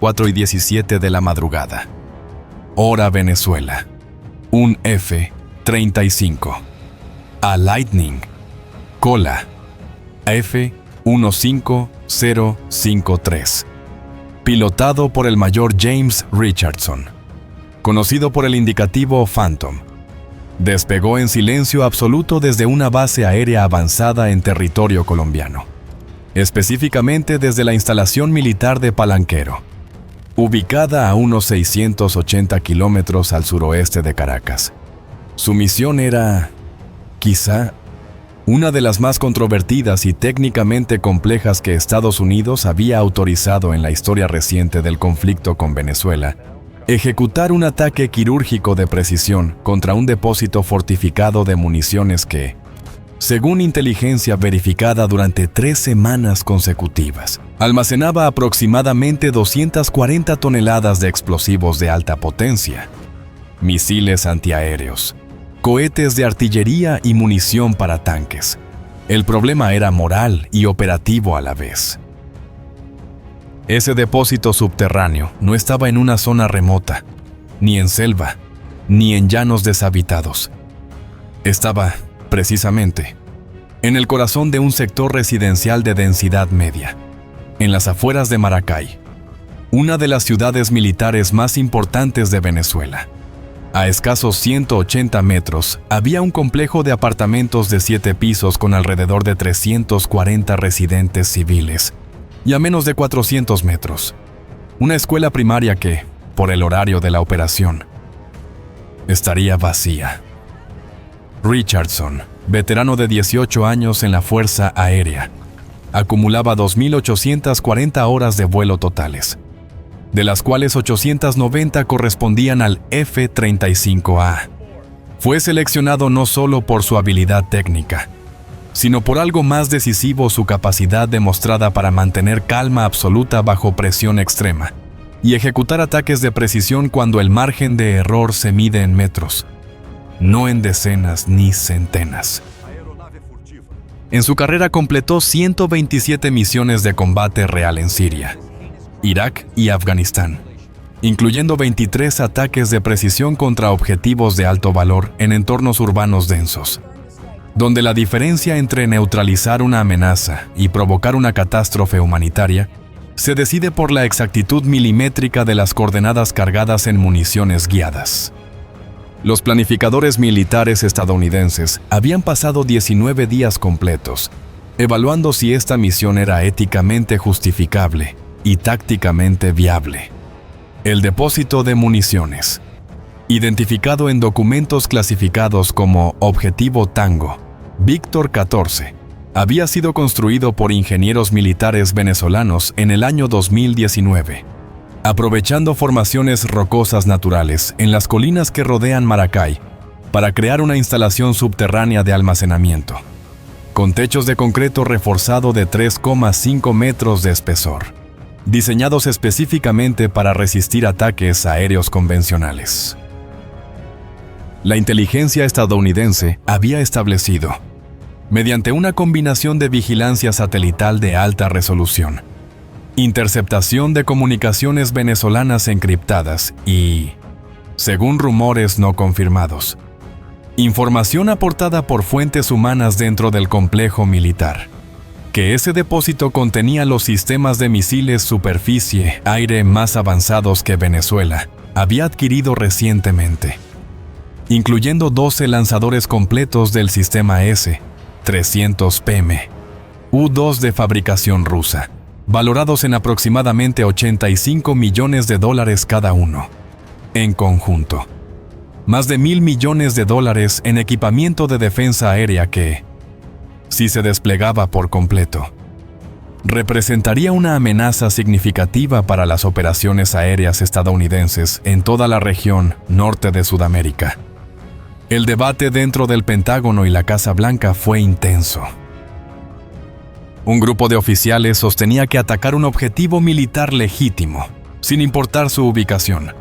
4:17 de la madrugada. Hora Venezuela. Un F-35. A Lightning. Cola. F-15053. Pilotado por el mayor James Richardson, conocido por el indicativo Phantom. Despegó en silencio absoluto desde una base aérea avanzada en territorio colombiano, específicamente desde la instalación militar de Palanquero, ubicada a unos 680 kilómetros al suroeste de Caracas. Su misión era, quizá, una de las más controvertidas y técnicamente complejas que Estados Unidos había autorizado en la historia reciente del conflicto con Venezuela: ejecutar un ataque quirúrgico de precisión contra un depósito fortificado de municiones que, según inteligencia verificada durante 3 semanas consecutivas, almacenaba aproximadamente 240 toneladas de explosivos de alta potencia, misiles antiaéreos, cohetes de artillería y munición para tanques. El problema era moral y operativo a la vez. Ese depósito subterráneo no estaba en una zona remota, ni en selva, ni en llanos deshabitados. Estaba, precisamente, en el corazón de un sector residencial de densidad media, en las afueras de Maracay, una de las ciudades militares más importantes de Venezuela. A escasos 180 metros había un complejo de apartamentos de 7 pisos con alrededor de 340 residentes civiles, y a menos de 400 metros, una escuela primaria que, por el horario de la operación, estaría vacía. Richardson, veterano de 18 años en la Fuerza Aérea, acumulaba 2.840 horas de vuelo totales, de las cuales 890 correspondían al F-35A. Fue seleccionado no solo por su habilidad técnica, sino por algo más decisivo: su capacidad demostrada para mantener calma absoluta bajo presión extrema y ejecutar ataques de precisión cuando el margen de error se mide en metros, no en decenas ni centenas. En su carrera completó 127 misiones de combate real en Siria, Irak y Afganistán, incluyendo 23 ataques de precisión contra objetivos de alto valor en entornos urbanos densos, donde la diferencia entre neutralizar una amenaza y provocar una catástrofe humanitaria se decide por la exactitud milimétrica de las coordenadas cargadas en municiones guiadas. Los planificadores militares estadounidenses habían pasado 19 días completos evaluando si esta misión era éticamente justificable y tácticamente viable. El depósito de municiones, identificado en documentos clasificados como Objetivo Tango, Víctor 14, había sido construido por ingenieros militares venezolanos en el año 2019, aprovechando formaciones rocosas naturales en las colinas que rodean Maracay para crear una instalación subterránea de almacenamiento, con techos de concreto reforzado de 3,5 metros de espesor, diseñados específicamente para resistir ataques aéreos convencionales. La inteligencia estadounidense había establecido, mediante una combinación de vigilancia satelital de alta resolución, interceptación de comunicaciones venezolanas encriptadas y, según rumores no confirmados, información aportada por fuentes humanas dentro del complejo militar, que ese depósito contenía los sistemas de misiles superficie-aire más avanzados que Venezuela había adquirido recientemente, incluyendo 12 lanzadores completos del sistema S-300PM, U-2 de fabricación rusa, valorados en aproximadamente $85 millones cada uno. En conjunto, más de $1.000 millones en equipamiento de defensa aérea que, si se desplegaba por completo, representaría una amenaza significativa para las operaciones aéreas estadounidenses en toda la región norte de Sudamérica. El debate dentro del Pentágono y la Casa Blanca fue intenso. Un grupo de oficiales sostenía que atacar un objetivo militar legítimo, sin importar su ubicación,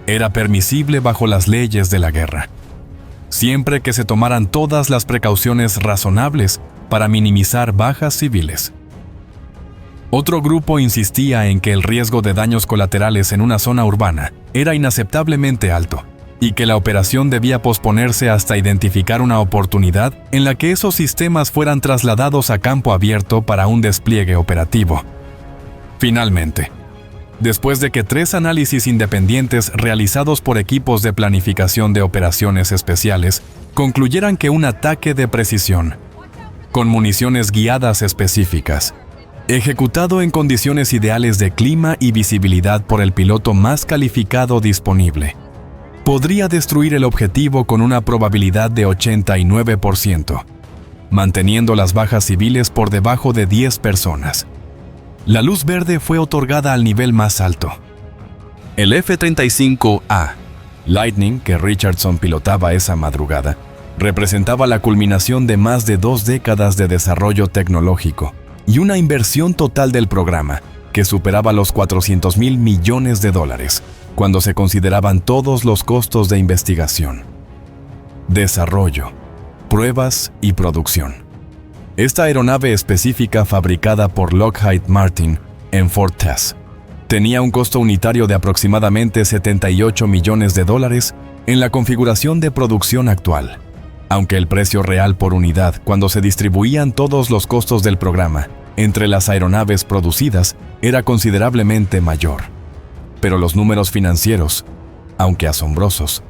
era permisible bajo las leyes de la guerra, siempre que se tomaran todas las precauciones razonables para minimizar bajas civiles. Otro grupo insistía en que el riesgo de daños colaterales en una zona urbana era inaceptablemente alto y que la operación debía posponerse hasta identificar una oportunidad en la que esos sistemas fueran trasladados a campo abierto para un despliegue operativo. Finalmente, después de que 3 análisis independientes realizados por equipos de planificación de operaciones especiales concluyeran que un ataque de precisión, con municiones guiadas específicas, ejecutado en condiciones ideales de clima y visibilidad por el piloto más calificado disponible, podría destruir el objetivo con una probabilidad de 89%, manteniendo las bajas civiles por debajo de 10 personas. La luz verde fue otorgada al nivel más alto. El F-35A Lightning, que Richardson pilotaba esa madrugada, representaba la culminación de más de 2 décadas de desarrollo tecnológico y una inversión total del programa que superaba los $400,000 millones, cuando se consideraban todos los costos de investigación, desarrollo, pruebas y producción. Esta aeronave específica, fabricada por Lockheed Martin en Fort Cass, tenía un costo unitario de aproximadamente $78 millones en la configuración de producción actual, aunque el precio real por unidad, cuando se distribuían todos los costos del programa entre las aeronaves producidas, era considerablemente mayor. Pero los números financieros, aunque asombrosos,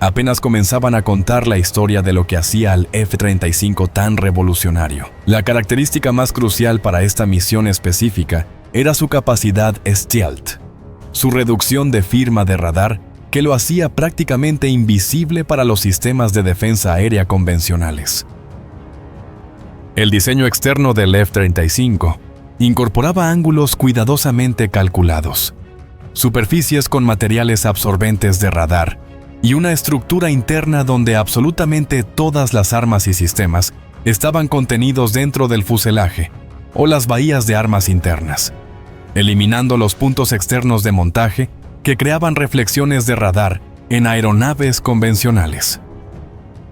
apenas comenzaban a contar la historia de lo que hacía al F-35 tan revolucionario. La característica más crucial para esta misión específica era su capacidad stealth, su reducción de firma de radar que lo hacía prácticamente invisible para los sistemas de defensa aérea convencionales. El diseño externo del F-35 incorporaba ángulos cuidadosamente calculados, superficies con materiales absorbentes de radar y una estructura interna donde absolutamente todas las armas y sistemas estaban contenidos dentro del fuselaje o las bahías de armas internas, eliminando los puntos externos de montaje que creaban reflexiones de radar en aeronaves convencionales.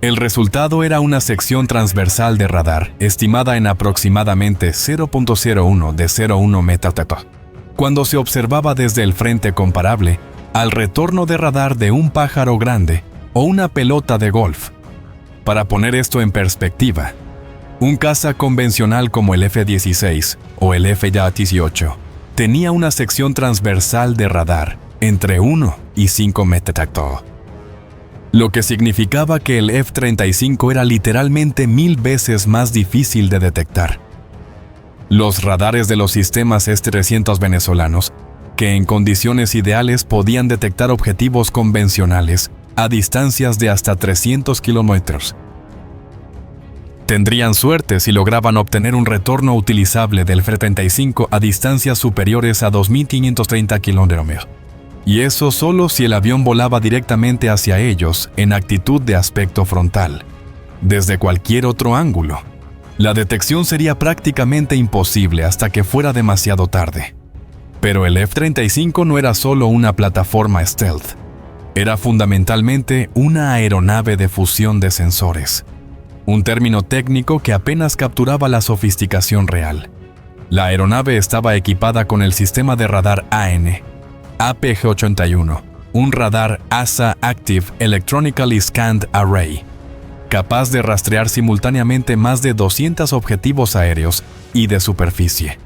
El resultado era una sección transversal de radar estimada en aproximadamente 0.01 de 0.1 metatato, cuando se observaba desde el frente comparable al retorno de radar de un pájaro grande o una pelota de golf. Para poner esto en perspectiva, un caza convencional como el F-16 o el F-18 tenía una sección transversal de radar entre 1 y 5 metatato, lo que significaba que el F-35 era literalmente 1000 veces más difícil de detectar. Los radares de los sistemas S-300 venezolanos, que en condiciones ideales podían detectar objetivos convencionales a distancias de hasta 300 kilómetros, tendrían suerte si lograban obtener un retorno utilizable del F-35 a distancias superiores a 2.530 kilómetros. Y eso solo si el avión volaba directamente hacia ellos en actitud de aspecto frontal. Desde cualquier otro ángulo, la detección sería prácticamente imposible hasta que fuera demasiado tarde. Pero el F-35 no era solo una plataforma stealth. Era fundamentalmente una aeronave de fusión de sensores. Un término técnico que apenas capturaba la sofisticación real. La aeronave estaba equipada con el sistema de radar APG-81, un radar ASA Active Electronically Scanned Array, capaz de rastrear simultáneamente más de 200 objetivos aéreos y de superficie,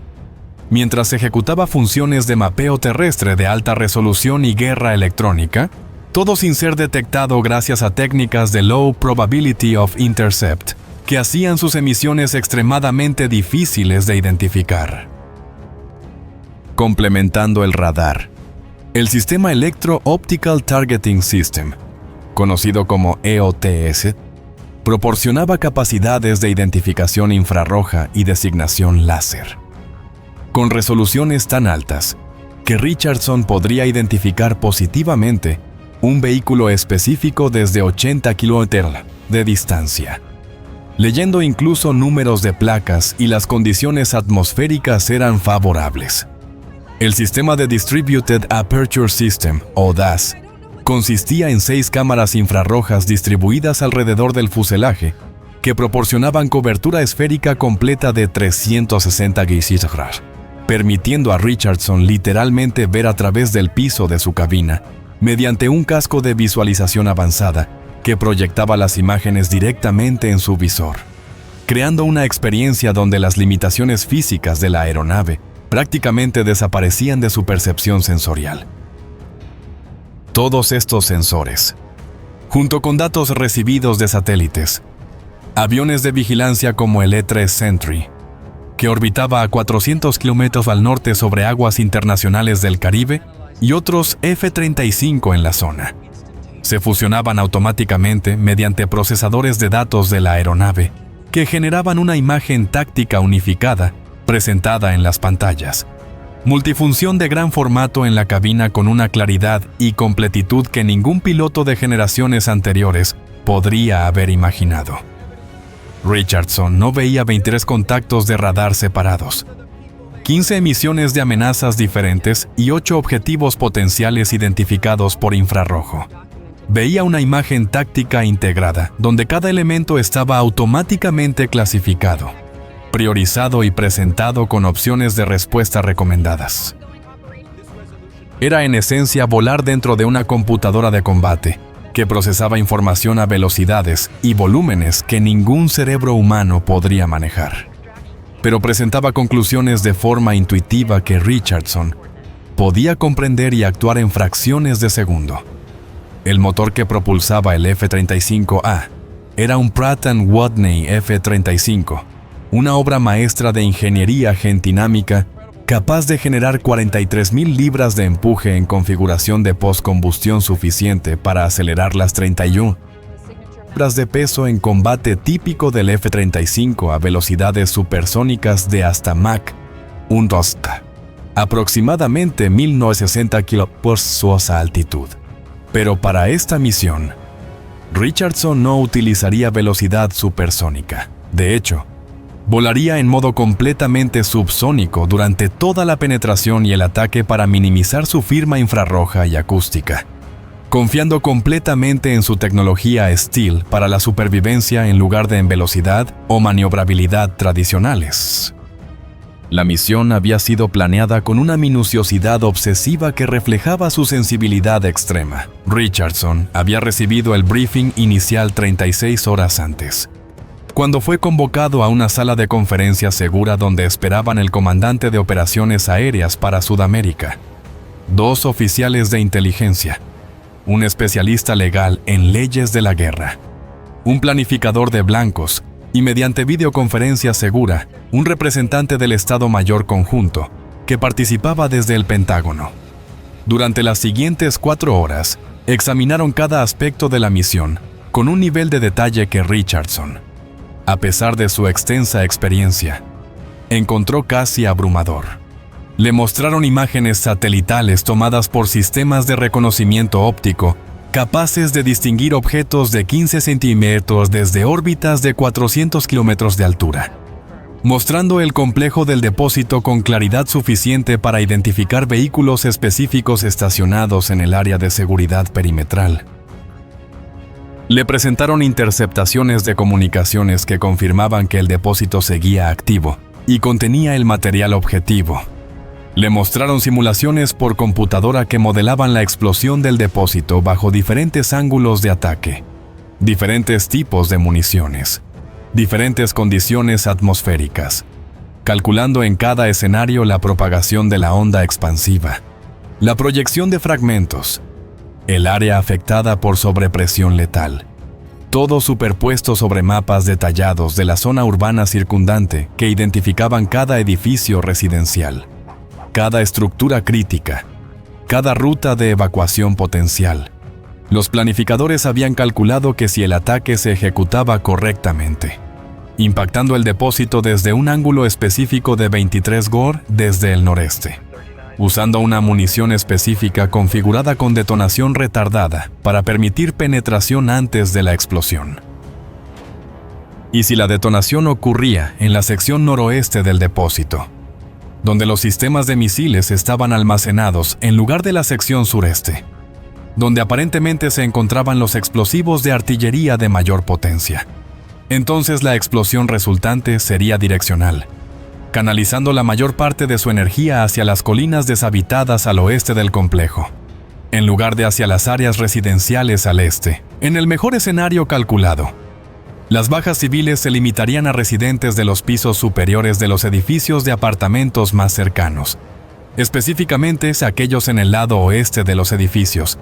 mientras ejecutaba funciones de mapeo terrestre de alta resolución y guerra electrónica, todo sin ser detectado gracias a técnicas de Low Probability of Intercept, que hacían sus emisiones extremadamente difíciles de identificar. Complementando el radar, el sistema Electro Optical Targeting System, conocido como EOTS, proporcionaba capacidades de identificación infrarroja y designación láser, con resoluciones tan altas que Richardson podría identificar positivamente un vehículo específico desde 80 kilómetros de distancia, leyendo incluso números de placas, y las condiciones atmosféricas eran favorables. El sistema de Distributed Aperture System, o DAS, consistía en 6 cámaras infrarrojas distribuidas alrededor del fuselaje, que proporcionaban cobertura esférica completa de 360 grados, permitiendo a Richardson literalmente ver a través del piso de su cabina, mediante un casco de visualización avanzada que proyectaba las imágenes directamente en su visor, creando una experiencia donde las limitaciones físicas de la aeronave prácticamente desaparecían de su percepción sensorial. Todos estos sensores, junto con datos recibidos de satélites, aviones de vigilancia como el E-3 Sentry, que orbitaba a 400 kilómetros al norte sobre aguas internacionales del Caribe, y otros F-35 en la zona, se fusionaban automáticamente mediante procesadores de datos de la aeronave, que generaban una imagen táctica unificada presentada en las pantallas. Multifunción de gran formato en la cabina con una claridad y completitud que ningún piloto de generaciones anteriores podría haber imaginado. Richardson no veía 23 contactos de radar separados, 15 emisiones de amenazas diferentes y 8 objetivos potenciales identificados por infrarrojo. Veía una imagen táctica integrada, donde cada elemento estaba automáticamente clasificado, priorizado y presentado con opciones de respuesta recomendadas. Era en esencia volar dentro de una computadora de combate, que procesaba información a velocidades y volúmenes que ningún cerebro humano podría manejar. Pero presentaba conclusiones de forma intuitiva que Richardson podía comprender y actuar en fracciones de segundo. El motor que propulsaba el F-35A era un Pratt & Whitney F-35, una obra maestra de ingeniería gentinámica capaz de generar 43.000 libras de empuje en configuración de postcombustión suficiente para acelerar las 31 libras de peso en combate típico del F-35 a velocidades supersónicas de hasta Mach 1.2, aproximadamente 1960 km a altitud. Pero para esta misión, Richardson no utilizaría velocidad supersónica. De hecho, volaría en modo completamente subsónico durante toda la penetración y el ataque para minimizar su firma infrarroja y acústica, confiando completamente en su tecnología Stealth para la supervivencia en lugar de en velocidad o maniobrabilidad tradicionales. La misión había sido planeada con una minuciosidad obsesiva que reflejaba su sensibilidad extrema. Richardson había recibido el briefing inicial 36 horas antes, cuando fue convocado a una sala de conferencias segura donde esperaban el comandante de operaciones aéreas para Sudamérica, 2 oficiales de inteligencia, un especialista legal en leyes de la guerra, un planificador de blancos y, mediante videoconferencia segura, un representante del Estado Mayor Conjunto que participaba desde el Pentágono. Durante las siguientes 4 horas, examinaron cada aspecto de la misión con un nivel de detalle que Richardson, a pesar de su extensa experiencia, encontró casi abrumador. Le mostraron imágenes satelitales tomadas por sistemas de reconocimiento óptico capaces de distinguir objetos de 15 centímetros desde órbitas de 400 kilómetros de altura, mostrando el complejo del depósito con claridad suficiente para identificar vehículos específicos estacionados en el área de seguridad perimetral. Le presentaron interceptaciones de comunicaciones que confirmaban que el depósito seguía activo y contenía el material objetivo. Le mostraron simulaciones por computadora que modelaban la explosión del depósito bajo diferentes ángulos de ataque, diferentes tipos de municiones, diferentes condiciones atmosféricas, calculando en cada escenario la propagación de la onda expansiva, la proyección de fragmentos, el área afectada por sobrepresión letal, todo superpuesto sobre mapas detallados de la zona urbana circundante que identificaban cada edificio residencial, cada estructura crítica, cada ruta de evacuación potencial. Los planificadores habían calculado que si el ataque se ejecutaba correctamente, impactando el depósito desde un ángulo específico de 23 GOR desde el noreste, usando una munición específica configurada con detonación retardada para permitir penetración antes de la explosión. Y si la detonación ocurría en la sección noroeste del depósito, donde los sistemas de misiles estaban almacenados en lugar de la sección sureste, donde aparentemente se encontraban los explosivos de artillería de mayor potencia, entonces la explosión resultante sería direccional, canalizando la mayor parte de su energía hacia las colinas deshabitadas al oeste del complejo, en lugar de hacia las áreas residenciales al este, en el mejor escenario calculado. Las bajas civiles se limitarían a residentes de los pisos superiores de los edificios de apartamentos más cercanos, específicamente aquellos en el lado oeste de los edificios,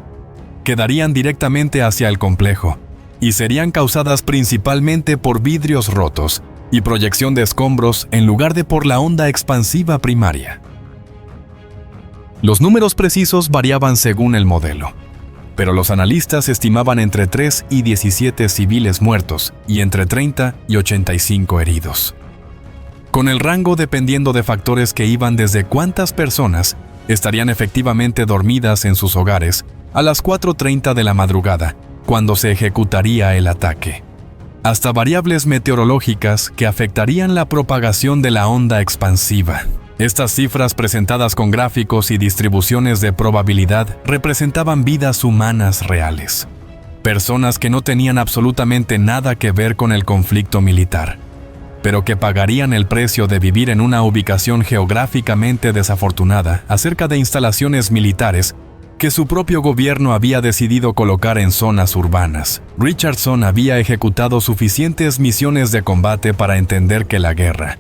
que darían directamente hacia el complejo, y serían causadas principalmente por vidrios rotos y proyección de escombros en lugar de por la onda expansiva primaria. Los números precisos variaban según el modelo, pero los analistas estimaban entre 3 y 17 civiles muertos y entre 30 y 85 heridos, con el rango dependiendo de factores que iban desde cuántas personas estarían efectivamente dormidas en sus hogares a las 4:30 de la madrugada, cuando se ejecutaría el ataque, hasta variables meteorológicas que afectarían la propagación de la onda expansiva. Estas cifras, presentadas con gráficos y distribuciones de probabilidad, representaban vidas humanas reales, personas que no tenían absolutamente nada que ver con el conflicto militar, pero que pagarían el precio de vivir en una ubicación geográficamente desafortunada acerca de instalaciones militares que su propio gobierno había decidido colocar en zonas urbanas. Richardson había ejecutado suficientes misiones de combate para entender que la guerra,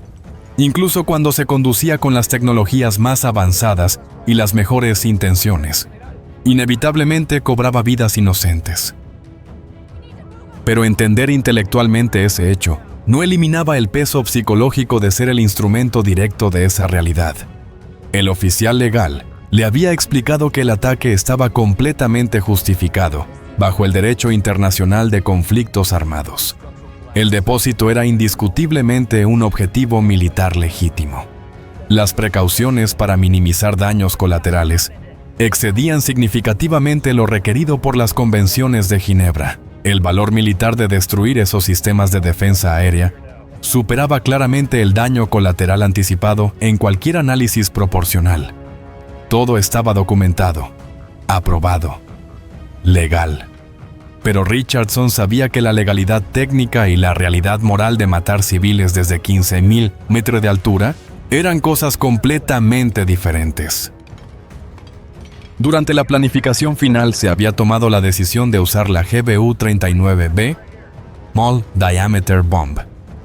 incluso cuando se conducía con las tecnologías más avanzadas y las mejores intenciones, inevitablemente cobraba vidas inocentes. Pero entender intelectualmente ese hecho no eliminaba el peso psicológico de ser el instrumento directo de esa realidad. El oficial legal le había explicado que el ataque estaba completamente justificado bajo el derecho internacional de conflictos armados. El depósito era indiscutiblemente un objetivo militar legítimo. Las precauciones para minimizar daños colaterales excedían significativamente lo requerido por las convenciones de Ginebra. El valor militar de destruir esos sistemas de defensa aérea superaba claramente el daño colateral anticipado en cualquier análisis proporcional. Todo estaba documentado, aprobado, legal. Pero Richardson sabía que la legalidad técnica y la realidad moral de matar civiles desde 15.000 metros de altura eran cosas completamente diferentes. Durante la planificación final se había tomado la decisión de usar la GBU-39B Small Diameter Bomb,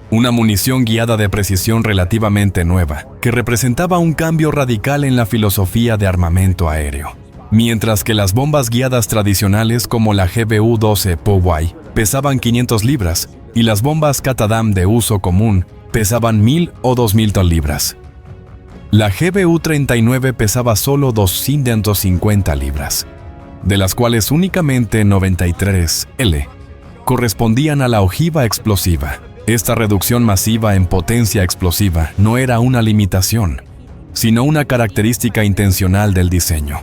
una munición guiada de precisión relativamente nueva, que representaba un cambio radical en la filosofía de armamento aéreo. Mientras que las bombas guiadas tradicionales como la GBU-12 Poway pesaban 500 libras y las bombas Catadam de uso común pesaban 1.000 o 2.000 libras. La GBU-39 pesaba solo 250 libras, de las cuales únicamente 93 L correspondían a la ojiva explosiva. Esta reducción masiva en potencia explosiva no era una limitación, sino una característica intencional del diseño.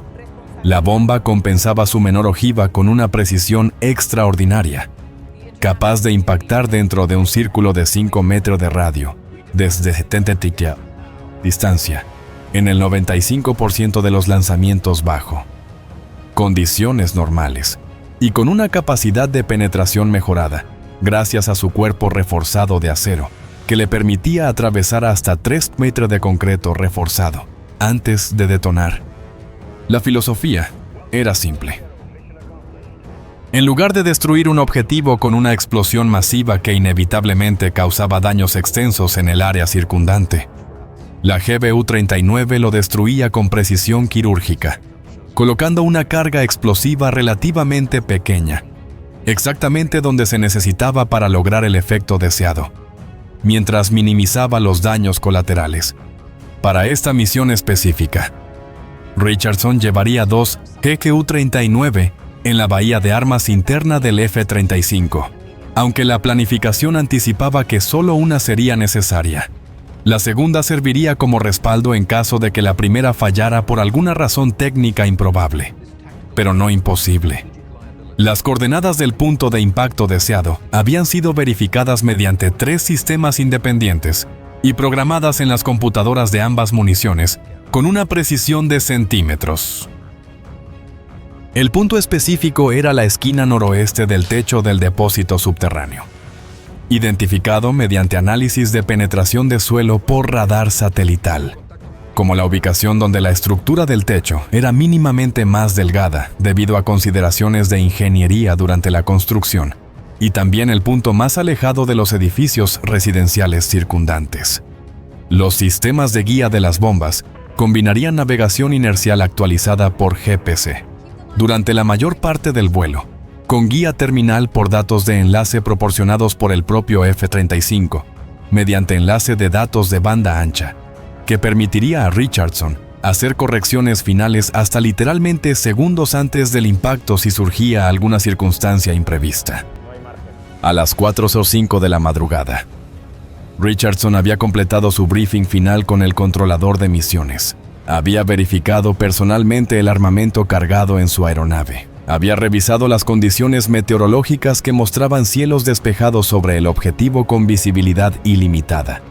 La bomba compensaba su menor ojiva con una precisión extraordinaria, capaz de impactar dentro de un círculo de 5 metros de radio, desde 70 distancia, en el 95% de los lanzamientos bajo condiciones normales, y con una capacidad de penetración mejorada, gracias a su cuerpo reforzado de acero, que le permitía atravesar hasta 3 metros de concreto reforzado antes de detonar. La filosofía era simple. En lugar de destruir un objetivo con una explosión masiva que inevitablemente causaba daños extensos en el área circundante, la GBU-39 lo destruía con precisión quirúrgica, colocando una carga explosiva relativamente pequeña, exactamente donde se necesitaba para lograr el efecto deseado, mientras minimizaba los daños colaterales. Para esta misión específica, Richardson llevaría 2 GBU-39 en la bahía de armas interna del F-35, aunque la planificación anticipaba que solo una sería necesaria. La segunda serviría como respaldo en caso de que la primera fallara por alguna razón técnica improbable, pero no imposible. Las coordenadas del punto de impacto deseado habían sido verificadas mediante 3 sistemas independientes y programadas en las computadoras de ambas municiones con una precisión de centímetros. El punto específico era la esquina noroeste del techo del depósito subterráneo. identificado mediante análisis de penetración de suelo por radar satelital, como la ubicación donde la estructura del techo era mínimamente más delgada debido a consideraciones de ingeniería durante la construcción, y también el punto más alejado de los edificios residenciales circundantes. Los sistemas de guía de las bombas combinarían navegación inercial actualizada por GPS durante la mayor parte del vuelo, con guía terminal por datos de enlace proporcionados por el propio F-35, mediante enlace de datos de banda ancha, que permitiría a Richardson hacer correcciones finales hasta literalmente segundos antes del impacto si surgía alguna circunstancia imprevista. A las 4:05 de la madrugada, Richardson había completado su briefing final con el controlador de misiones. Había verificado personalmente el armamento cargado en su aeronave. Había revisado las condiciones meteorológicas que mostraban cielos despejados sobre el objetivo con visibilidad ilimitada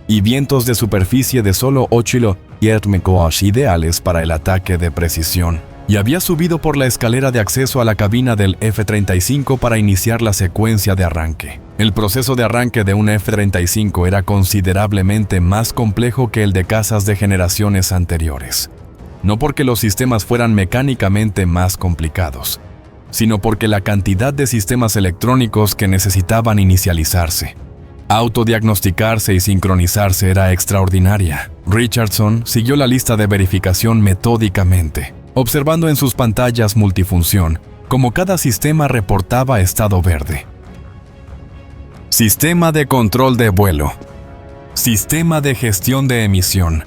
y vientos de superficie de solo 8 km ideales para el ataque de precisión. Y había subido por la escalera de acceso a la cabina del F-35 para iniciar la secuencia de arranque. El proceso de arranque de un F-35 era considerablemente más complejo que el de cazas de generaciones anteriores. No porque los sistemas fueran mecánicamente más complicados, sino porque la cantidad de sistemas electrónicos que necesitaban inicializarse, autodiagnosticarse y sincronizarse era extraordinaria. Richardson siguió la lista de verificación metódicamente, observando en sus pantallas multifunción cómo cada sistema reportaba estado verde. Sistema de control de vuelo. Sistema de gestión de emisión.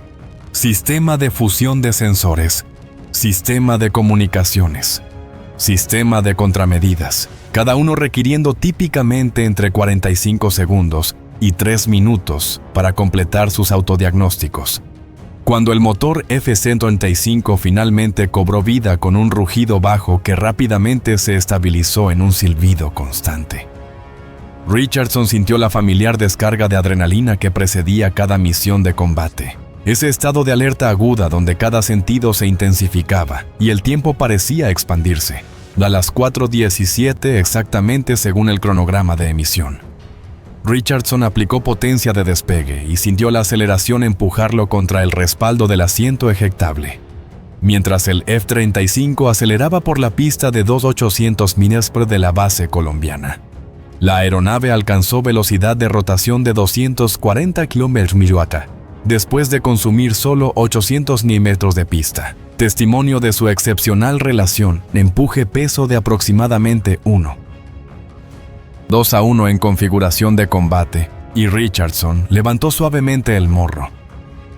Sistema de fusión de sensores. Sistema de comunicaciones. Sistema de contramedidas. Cada uno requiriendo típicamente entre 45 segundos y 3 minutos para completar sus autodiagnósticos. Cuando el motor F-135 finalmente cobró vida con un rugido bajo que rápidamente se estabilizó en un silbido constante, Richardson sintió la familiar descarga de adrenalina que precedía cada misión de combate. Ese estado de alerta aguda donde cada sentido se intensificaba y el tiempo parecía expandirse. A las 4:17 exactamente según el cronograma de emisión, Richardson aplicó potencia de despegue y sintió la aceleración empujarlo contra el respaldo del asiento ejectable, mientras el F-35 aceleraba por la pista de 2.800 millas de la base colombiana. La aeronave alcanzó velocidad de rotación de 240 km/h, después de consumir solo 800 metros de pista, testimonio de su excepcional relación empuje-peso de aproximadamente 1:2 en configuración de combate, y Richardson levantó suavemente el morro,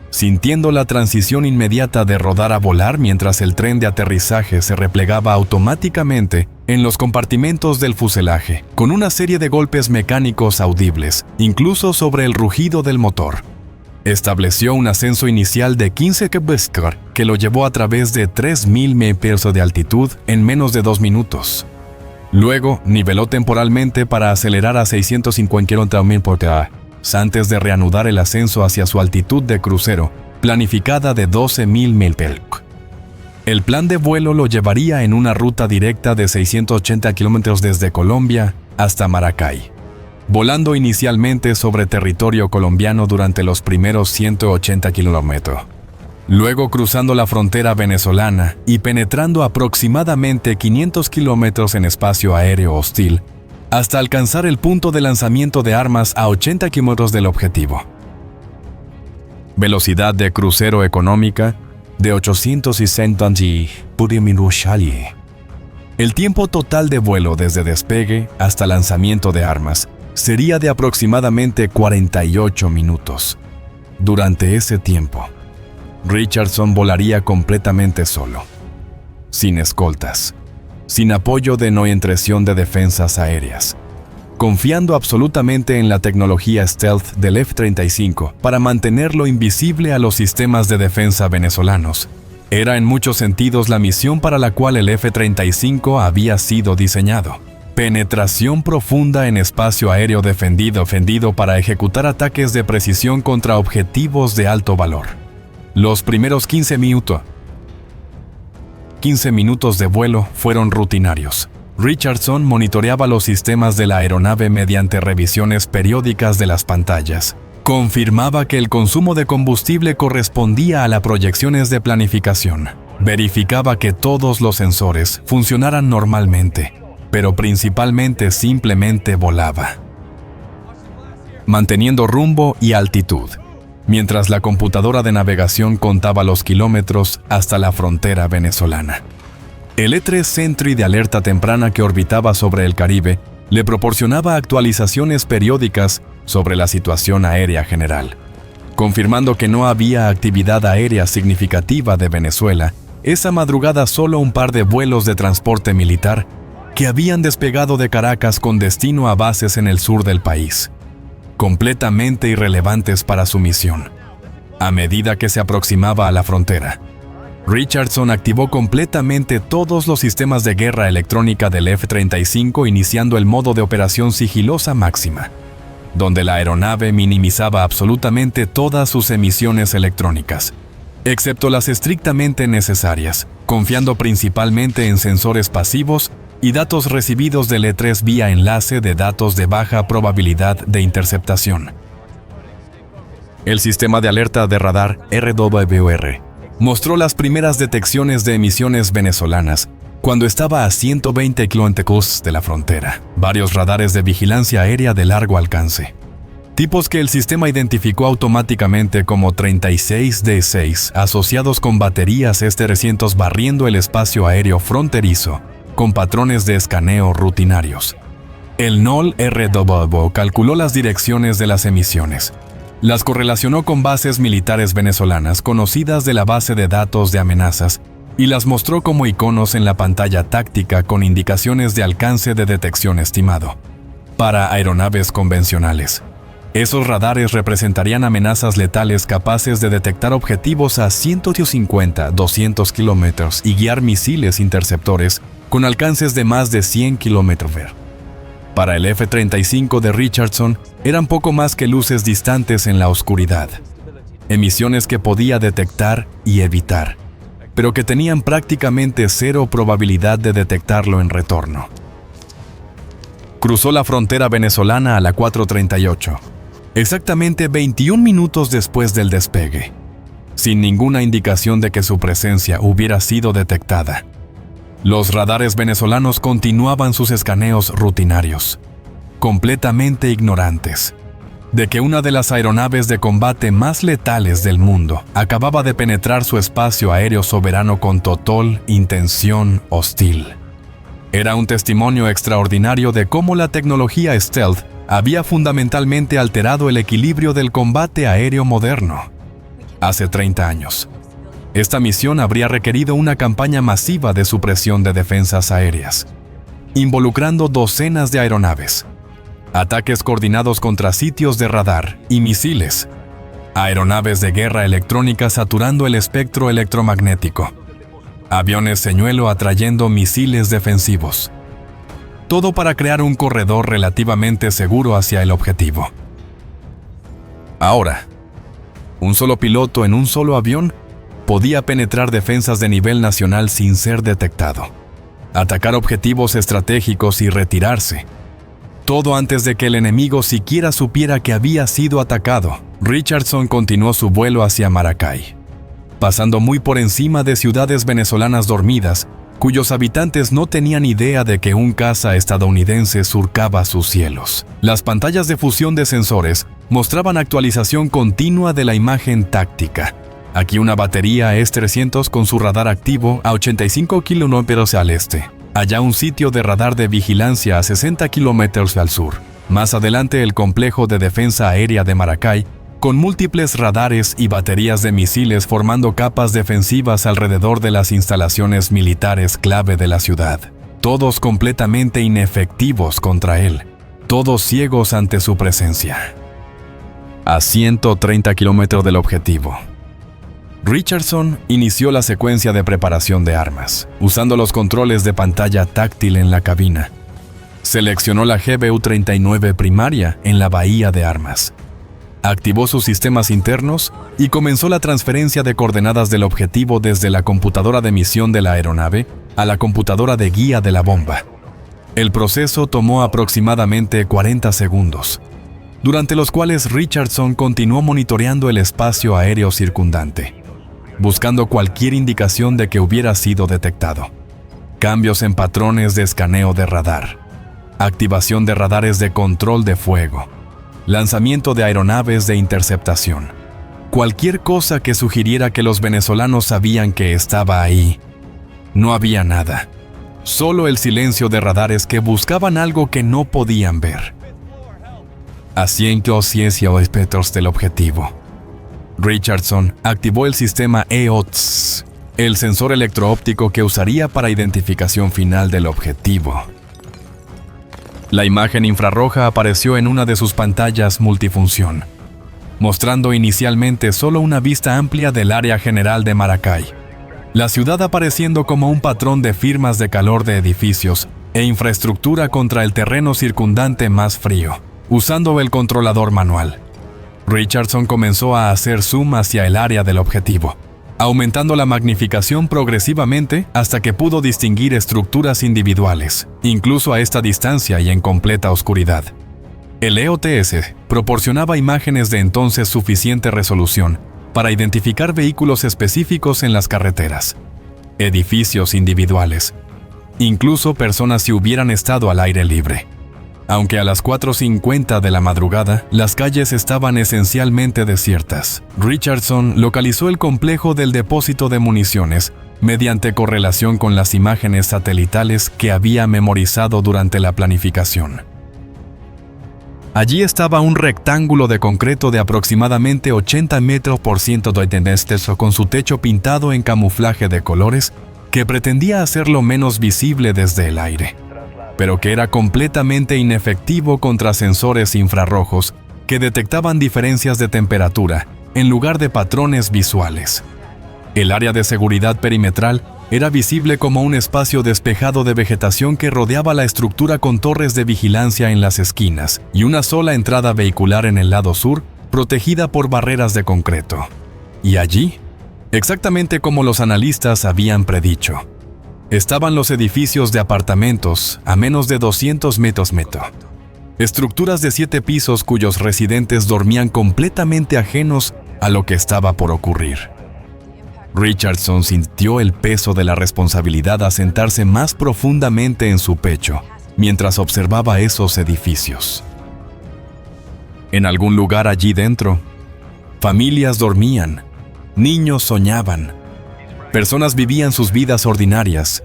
sintiendo la transición inmediata de rodar a volar mientras el tren de aterrizaje se replegaba automáticamente en los compartimentos del fuselaje, con una serie de golpes mecánicos audibles, incluso sobre el rugido del motor. Estableció un ascenso inicial de 15 km que lo llevó a través de 3.000 metros de altitud en menos de 2 minutos. Luego, niveló temporalmente para acelerar a 650 km/h, antes de reanudar el ascenso hacia su altitud de crucero, planificada de 12.000 millas. El plan de vuelo lo llevaría en una ruta directa de 680 kilómetros desde Colombia hasta Maracay, volando inicialmente sobre territorio colombiano durante los primeros 180 kilómetros. Luego cruzando la frontera venezolana y penetrando aproximadamente 500 kilómetros en espacio aéreo hostil, hasta alcanzar el punto de lanzamiento de armas a 80 kilómetros del objetivo. Velocidad de crucero económica de 860 km/h. El tiempo total de vuelo desde despegue hasta lanzamiento de armas sería de aproximadamente 48 minutos. Durante ese tiempo, Richardson volaría completamente solo, sin escoltas, sin apoyo de no intrusión de defensas aéreas, confiando absolutamente en la tecnología stealth del F-35 para mantenerlo invisible a los sistemas de defensa venezolanos. Era en muchos sentidos la misión para la cual el F-35 había sido diseñado. Penetración profunda en espacio aéreo defendido para ejecutar ataques de precisión contra objetivos de alto valor. Los primeros 15 minutos de vuelo fueron rutinarios, Richardson monitoreaba los sistemas de la aeronave mediante revisiones periódicas de las pantallas. Confirmaba que el consumo de combustible correspondía a las proyecciones de planificación. Verificaba que todos los sensores funcionaran normalmente, pero principalmente simplemente volaba, manteniendo rumbo y altitud, mientras la computadora de navegación contaba los kilómetros hasta la frontera venezolana. El E-3 Sentry de alerta temprana que orbitaba sobre el Caribe le proporcionaba actualizaciones periódicas sobre la situación aérea general, confirmando que no había actividad aérea significativa de Venezuela. Esa madrugada solo un par de vuelos de transporte militar que habían despegado de Caracas con destino a bases en el sur del país, completamente irrelevantes para su misión. A medida que se aproximaba a la frontera, Richardson activó completamente todos los sistemas de guerra electrónica del F-35, iniciando el modo de operación sigilosa máxima, donde la aeronave minimizaba absolutamente todas sus emisiones electrónicas, excepto las estrictamente necesarias, confiando principalmente en sensores pasivos y datos recibidos del E-3 vía enlace de datos de baja probabilidad de interceptación. El sistema de alerta de radar RWR mostró las primeras detecciones de emisiones venezolanas cuando estaba a 120 km de la frontera. Varios radares de vigilancia aérea de largo alcance, tipos que el sistema identificó automáticamente como 36D6, asociados con baterías S-300 barriendo el espacio aéreo fronterizo con patrones de escaneo rutinarios. El NOL-RWO calculó las direcciones de las emisiones, las correlacionó con bases militares venezolanas conocidas de la base de datos de amenazas y las mostró como iconos en la pantalla táctica con indicaciones de alcance de detección estimado. Para aeronaves convencionales, esos radares representarían amenazas letales capaces de detectar objetivos a 150-200 kilómetros y guiar misiles interceptores con alcances de más de 100 kilómetros. Para el F-35 de Richardson, eran poco más que luces distantes en la oscuridad, emisiones que podía detectar y evitar, pero que tenían prácticamente cero probabilidad de detectarlo en retorno. Cruzó la frontera venezolana a la 4:38, exactamente 21 minutos después del despegue, sin ninguna indicación de que su presencia hubiera sido detectada. Los radares venezolanos continuaban sus escaneos rutinarios, completamente ignorantes de que una de las aeronaves de combate más letales del mundo acababa de penetrar su espacio aéreo soberano con total intención hostil. Era un testimonio extraordinario de cómo la tecnología stealth había fundamentalmente alterado el equilibrio del combate aéreo moderno. Hace 30 años, esta misión habría requerido una campaña masiva de supresión de defensas aéreas, involucrando docenas de aeronaves, ataques coordinados contra sitios de radar y misiles, aeronaves de guerra electrónica saturando el espectro electromagnético, aviones señuelo atrayendo misiles defensivos. Todo para crear un corredor relativamente seguro hacia el objetivo. Ahora, un solo piloto en un solo avión podía penetrar defensas de nivel nacional sin ser detectado, atacar objetivos estratégicos y retirarse. Todo antes de que el enemigo siquiera supiera que había sido atacado. Richardson continuó su vuelo hacia Maracay, pasando muy por encima de ciudades venezolanas dormidas, cuyos habitantes no tenían idea de que un caza estadounidense surcaba sus cielos. Las pantallas de fusión de sensores mostraban actualización continua de la imagen táctica. Aquí una batería S-300 con su radar activo a 85 kilómetros al este. Allá un sitio de radar de vigilancia a 60 kilómetros al sur. Más adelante el complejo de defensa aérea de Maracay, con múltiples radares y baterías de misiles formando capas defensivas alrededor de las instalaciones militares clave de la ciudad. Todos completamente inefectivos contra él. Todos ciegos ante su presencia. A 130 kilómetros del objetivo, Richardson inició la secuencia de preparación de armas, usando los controles de pantalla táctil en la cabina. Seleccionó la GBU-39 primaria en la bahía de armas. Activó sus sistemas internos y comenzó la transferencia de coordenadas del objetivo desde la computadora de misión de la aeronave a la computadora de guía de la bomba. El proceso tomó aproximadamente 40 segundos, durante los cuales Richardson continuó monitoreando el espacio aéreo circundante, buscando cualquier indicación de que hubiera sido detectado. Cambios en patrones de escaneo de radar, activación de radares de control de fuego, lanzamiento de aeronaves de interceptación. Cualquier cosa que sugiriera que los venezolanos sabían que estaba ahí. No había nada. Solo el silencio de radares que buscaban algo que no podían ver. A 100 metros del objetivo, Richardson activó el sistema EOTS, el sensor electro-óptico que usaría para identificación final del objetivo. La imagen infrarroja apareció en una de sus pantallas multifunción, mostrando inicialmente solo una vista amplia del área general de Maracay, la ciudad apareciendo como un patrón de firmas de calor de edificios e infraestructura contra el terreno circundante más frío, usando el controlador manual. Richardson comenzó a hacer zoom hacia el área del objetivo, aumentando la magnificación progresivamente hasta que pudo distinguir estructuras individuales, incluso a esta distancia y en completa oscuridad. El EOTS proporcionaba imágenes de entonces suficiente resolución para identificar vehículos específicos en las carreteras, edificios individuales, incluso personas si hubieran estado al aire libre. Aunque a las 4:50 de la madrugada, las calles estaban esencialmente desiertas, Richardson localizó el complejo del depósito de municiones mediante correlación con las imágenes satelitales que había memorizado durante la planificación. Allí estaba un rectángulo de concreto de aproximadamente 80 metros por 120 con su techo pintado en camuflaje de colores que pretendía hacerlo menos visible desde el aire, pero que era completamente inefectivo contra sensores infrarrojos que detectaban diferencias de temperatura en lugar de patrones visuales. El área de seguridad perimetral era visible como un espacio despejado de vegetación que rodeaba la estructura con torres de vigilancia en las esquinas y una sola entrada vehicular en el lado sur, protegida por barreras de concreto. Y allí, exactamente como los analistas habían predicho, estaban los edificios de apartamentos a menos de 200 metros. Estructuras de 7 pisos cuyos residentes dormían completamente ajenos a lo que estaba por ocurrir. Richardson sintió el peso de la responsabilidad asentarse más profundamente en su pecho mientras observaba esos edificios. En algún lugar allí dentro, familias dormían, niños soñaban, personas vivían sus vidas ordinarias,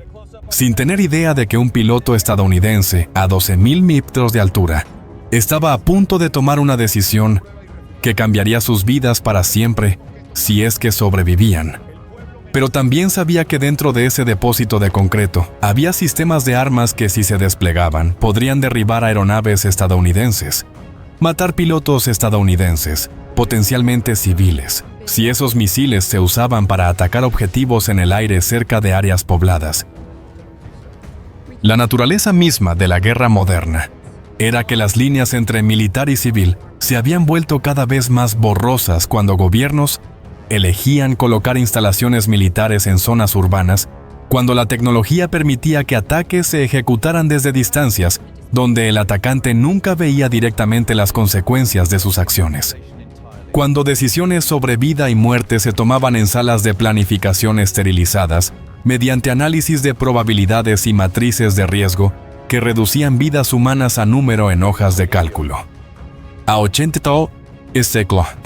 sin tener idea de que un piloto estadounidense a 12,000 metros de altura estaba a punto de tomar una decisión que cambiaría sus vidas para siempre si es que sobrevivían. Pero también sabía que dentro de ese depósito de concreto había sistemas de armas que, si se desplegaban, podrían derribar aeronaves estadounidenses, matar pilotos estadounidenses, potencialmente civiles, si esos misiles se usaban para atacar objetivos en el aire cerca de áreas pobladas. La naturaleza misma de la guerra moderna era que las líneas entre militar y civil se habían vuelto cada vez más borrosas cuando gobiernos elegían colocar instalaciones militares en zonas urbanas, cuando la tecnología permitía que ataques se ejecutaran desde distancias donde el atacante nunca veía directamente las consecuencias de sus acciones. Cuando decisiones sobre vida y muerte se tomaban en salas de planificación esterilizadas, mediante análisis de probabilidades y matrices de riesgo que reducían vidas humanas a número en hojas de cálculo. A 80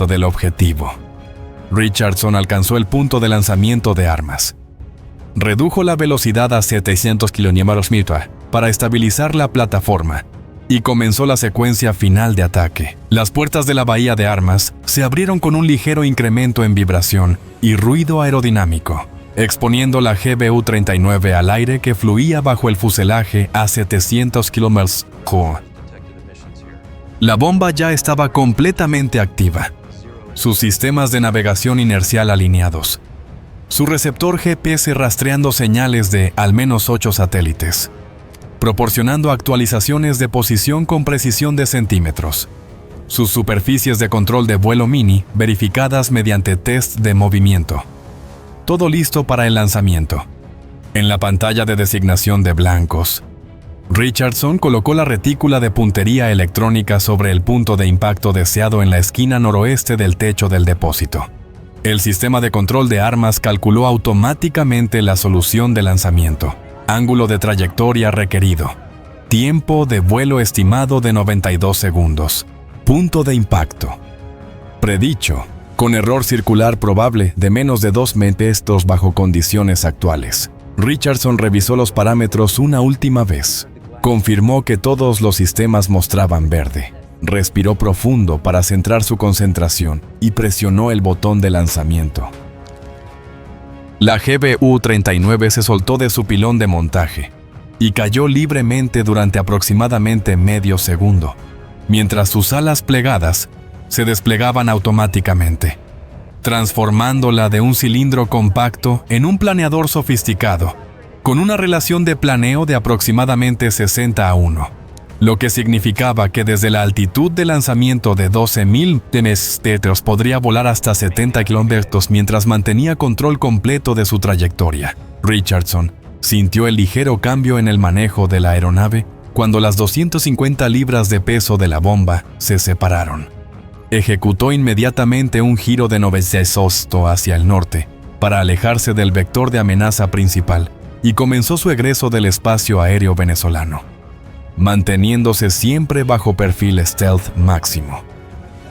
del objetivo, Richardson alcanzó el punto de lanzamiento de armas. Redujo la velocidad a 700 km/h para estabilizar la plataforma y comenzó la secuencia final de ataque. Las puertas de la bahía de armas se abrieron con un ligero incremento en vibración y ruido aerodinámico, exponiendo la GBU-39 al aire que fluía bajo el fuselaje a 700 km/h. La bomba ya estaba completamente activa, sus sistemas de navegación inercial alineados, su receptor GPS rastreando señales de al menos 8 satélites, proporcionando actualizaciones de posición con precisión de centímetros, sus superficies de control de vuelo mini verificadas mediante test de movimiento. Todo listo para el lanzamiento. En la pantalla de designación de blancos, Richardson colocó la retícula de puntería electrónica sobre el punto de impacto deseado en la esquina noroeste del techo del depósito. El sistema de control de armas calculó automáticamente la solución de lanzamiento, ángulo de trayectoria requerido, tiempo de vuelo estimado de 92 segundos, punto de impacto. Predicho, con error circular probable de menos de 2 metros bajo condiciones actuales. Richardson revisó los parámetros una última vez. Confirmó que todos los sistemas mostraban verde. Respiró profundo para centrar su concentración y presionó el botón de lanzamiento. La GBU-39 se soltó de su pilón de montaje y cayó libremente durante aproximadamente medio segundo, mientras sus alas plegadas se desplegaban automáticamente, transformándola de un cilindro compacto en un planeador sofisticado, con una relación de planeo de aproximadamente 60:1, lo que significaba que desde la altitud de lanzamiento de 12.000 metros podría volar hasta 70 kilómetros mientras mantenía control completo de su trayectoria. Richardson sintió el ligero cambio en el manejo de la aeronave cuando las 250 libras de peso de la bomba se separaron. Ejecutó inmediatamente un giro de 90° hacia el norte para alejarse del vector de amenaza principal y comenzó su egreso del espacio aéreo venezolano, manteniéndose siempre bajo perfil stealth máximo.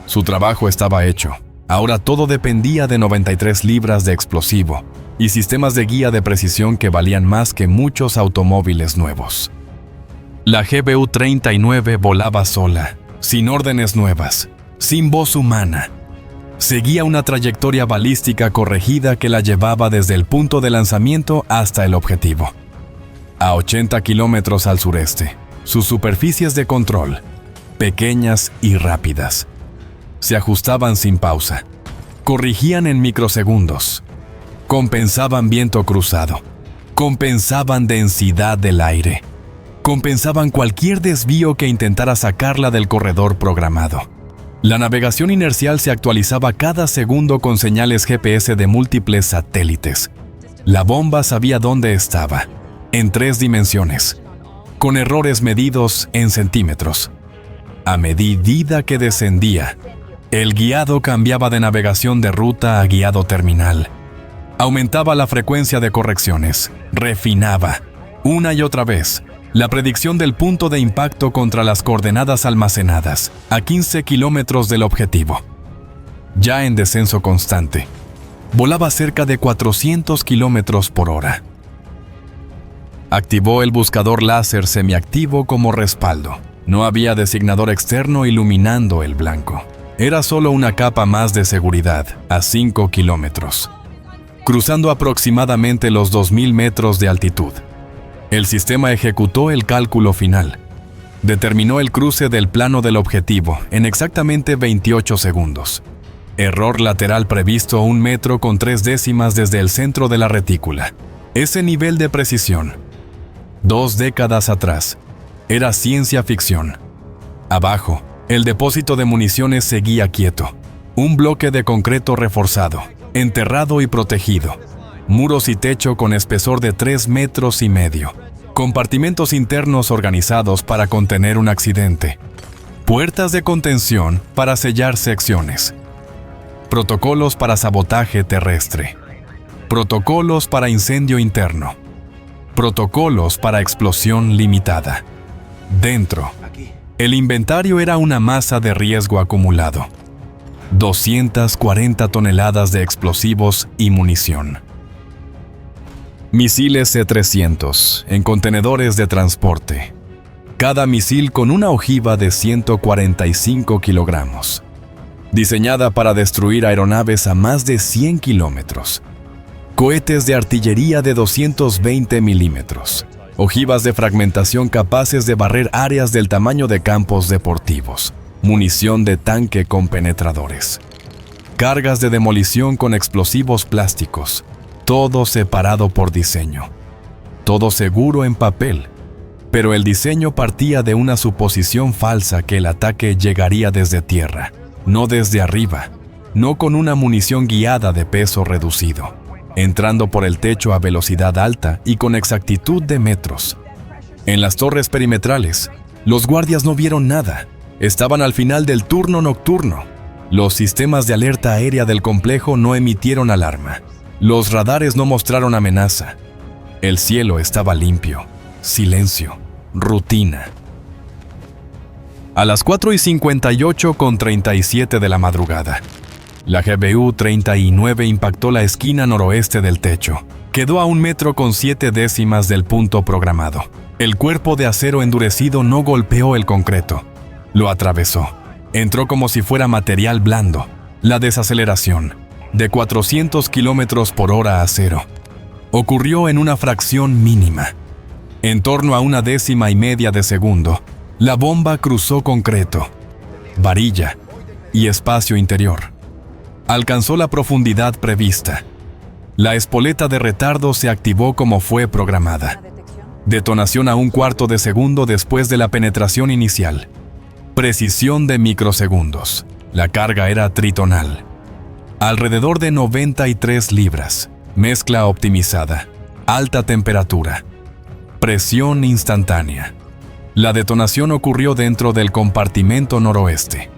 Su trabajo estaba hecho. Ahora todo dependía de 93 libras de explosivo y sistemas de guía de precisión que valían más que muchos automóviles nuevos. La GBU-39 volaba sola, sin órdenes nuevas, sin voz humana. Seguía una trayectoria balística corregida que la llevaba desde el punto de lanzamiento hasta el objetivo. A 80 kilómetros al sureste, sus superficies de control, pequeñas y rápidas, se ajustaban sin pausa, corrigían en microsegundos, compensaban viento cruzado, compensaban densidad del aire, compensaban cualquier desvío que intentara sacarla del corredor programado. La navegación inercial se actualizaba cada segundo con señales GPS de múltiples satélites. La bomba sabía dónde estaba, en 3 dimensiones, con errores medidos en centímetros. A medida que descendía, el guiado cambiaba de navegación de ruta a guiado terminal. Aumentaba la frecuencia de correcciones, refinaba, una y otra vez, la predicción del punto de impacto contra las coordenadas almacenadas, a 15 kilómetros del objetivo. Ya en descenso constante, volaba cerca de 400 kilómetros por hora. Activó el buscador láser semiactivo como respaldo. No había designador externo iluminando el blanco. Era solo una capa más de seguridad, a 5 kilómetros, cruzando aproximadamente los 2.000 metros de altitud. El sistema ejecutó el cálculo final. Determinó el cruce del plano del objetivo en exactamente 28 segundos. Error lateral previsto 1 metro con 3 décimas desde el centro de la retícula. Ese nivel de precisión, 2 décadas atrás, era ciencia ficción. Abajo, el depósito de municiones seguía quieto. Un bloque de concreto reforzado, enterrado y protegido. Muros y techo con espesor de 3,5 metros. Compartimentos internos organizados para contener un accidente. Puertas de contención para sellar secciones. Protocolos para sabotaje terrestre. Protocolos para incendio interno. Protocolos para explosión limitada. Dentro, el inventario era una masa de riesgo acumulado. 240 toneladas de explosivos y munición. Misiles C-300 en contenedores de transporte. Cada misil con una ojiva de 145 kilogramos. Diseñada para destruir aeronaves a más de 100 kilómetros. Cohetes de artillería de 220 milímetros. Ojivas de fragmentación capaces de barrer áreas del tamaño de campos deportivos. Munición de tanque con penetradores. Cargas de demolición con explosivos plásticos. Todo separado por diseño. Todo seguro en papel. Pero el diseño partía de una suposición falsa que el ataque llegaría desde tierra, no desde arriba, no con una munición guiada de peso reducido, entrando por el techo a velocidad alta y con exactitud de metros. En las torres perimetrales, los guardias no vieron nada. Estaban al final del turno nocturno. Los sistemas de alerta aérea del complejo no emitieron alarma. Los radares no mostraron amenaza. El cielo estaba limpio. Silencio. Rutina. A las 4:58:37 de la madrugada, la GBU-39 impactó la esquina noroeste del techo. Quedó a 1,7 metros del punto programado. El cuerpo de acero endurecido no golpeó el concreto. Lo atravesó. Entró como si fuera material blando. La desaceleración, de 400 kilómetros por hora a cero, ocurrió en una fracción mínima. En torno a 1/10 de segundo, la bomba cruzó concreto, varilla y espacio interior. Alcanzó la profundidad prevista. La espoleta de retardo se activó como fue programada. Detonación a 1/4 de segundo después de la penetración inicial. Precisión de microsegundos. La carga era tritonal. Alrededor de 93 libras. Mezcla optimizada. Alta temperatura. Presión instantánea. La detonación ocurrió dentro del compartimento noroeste.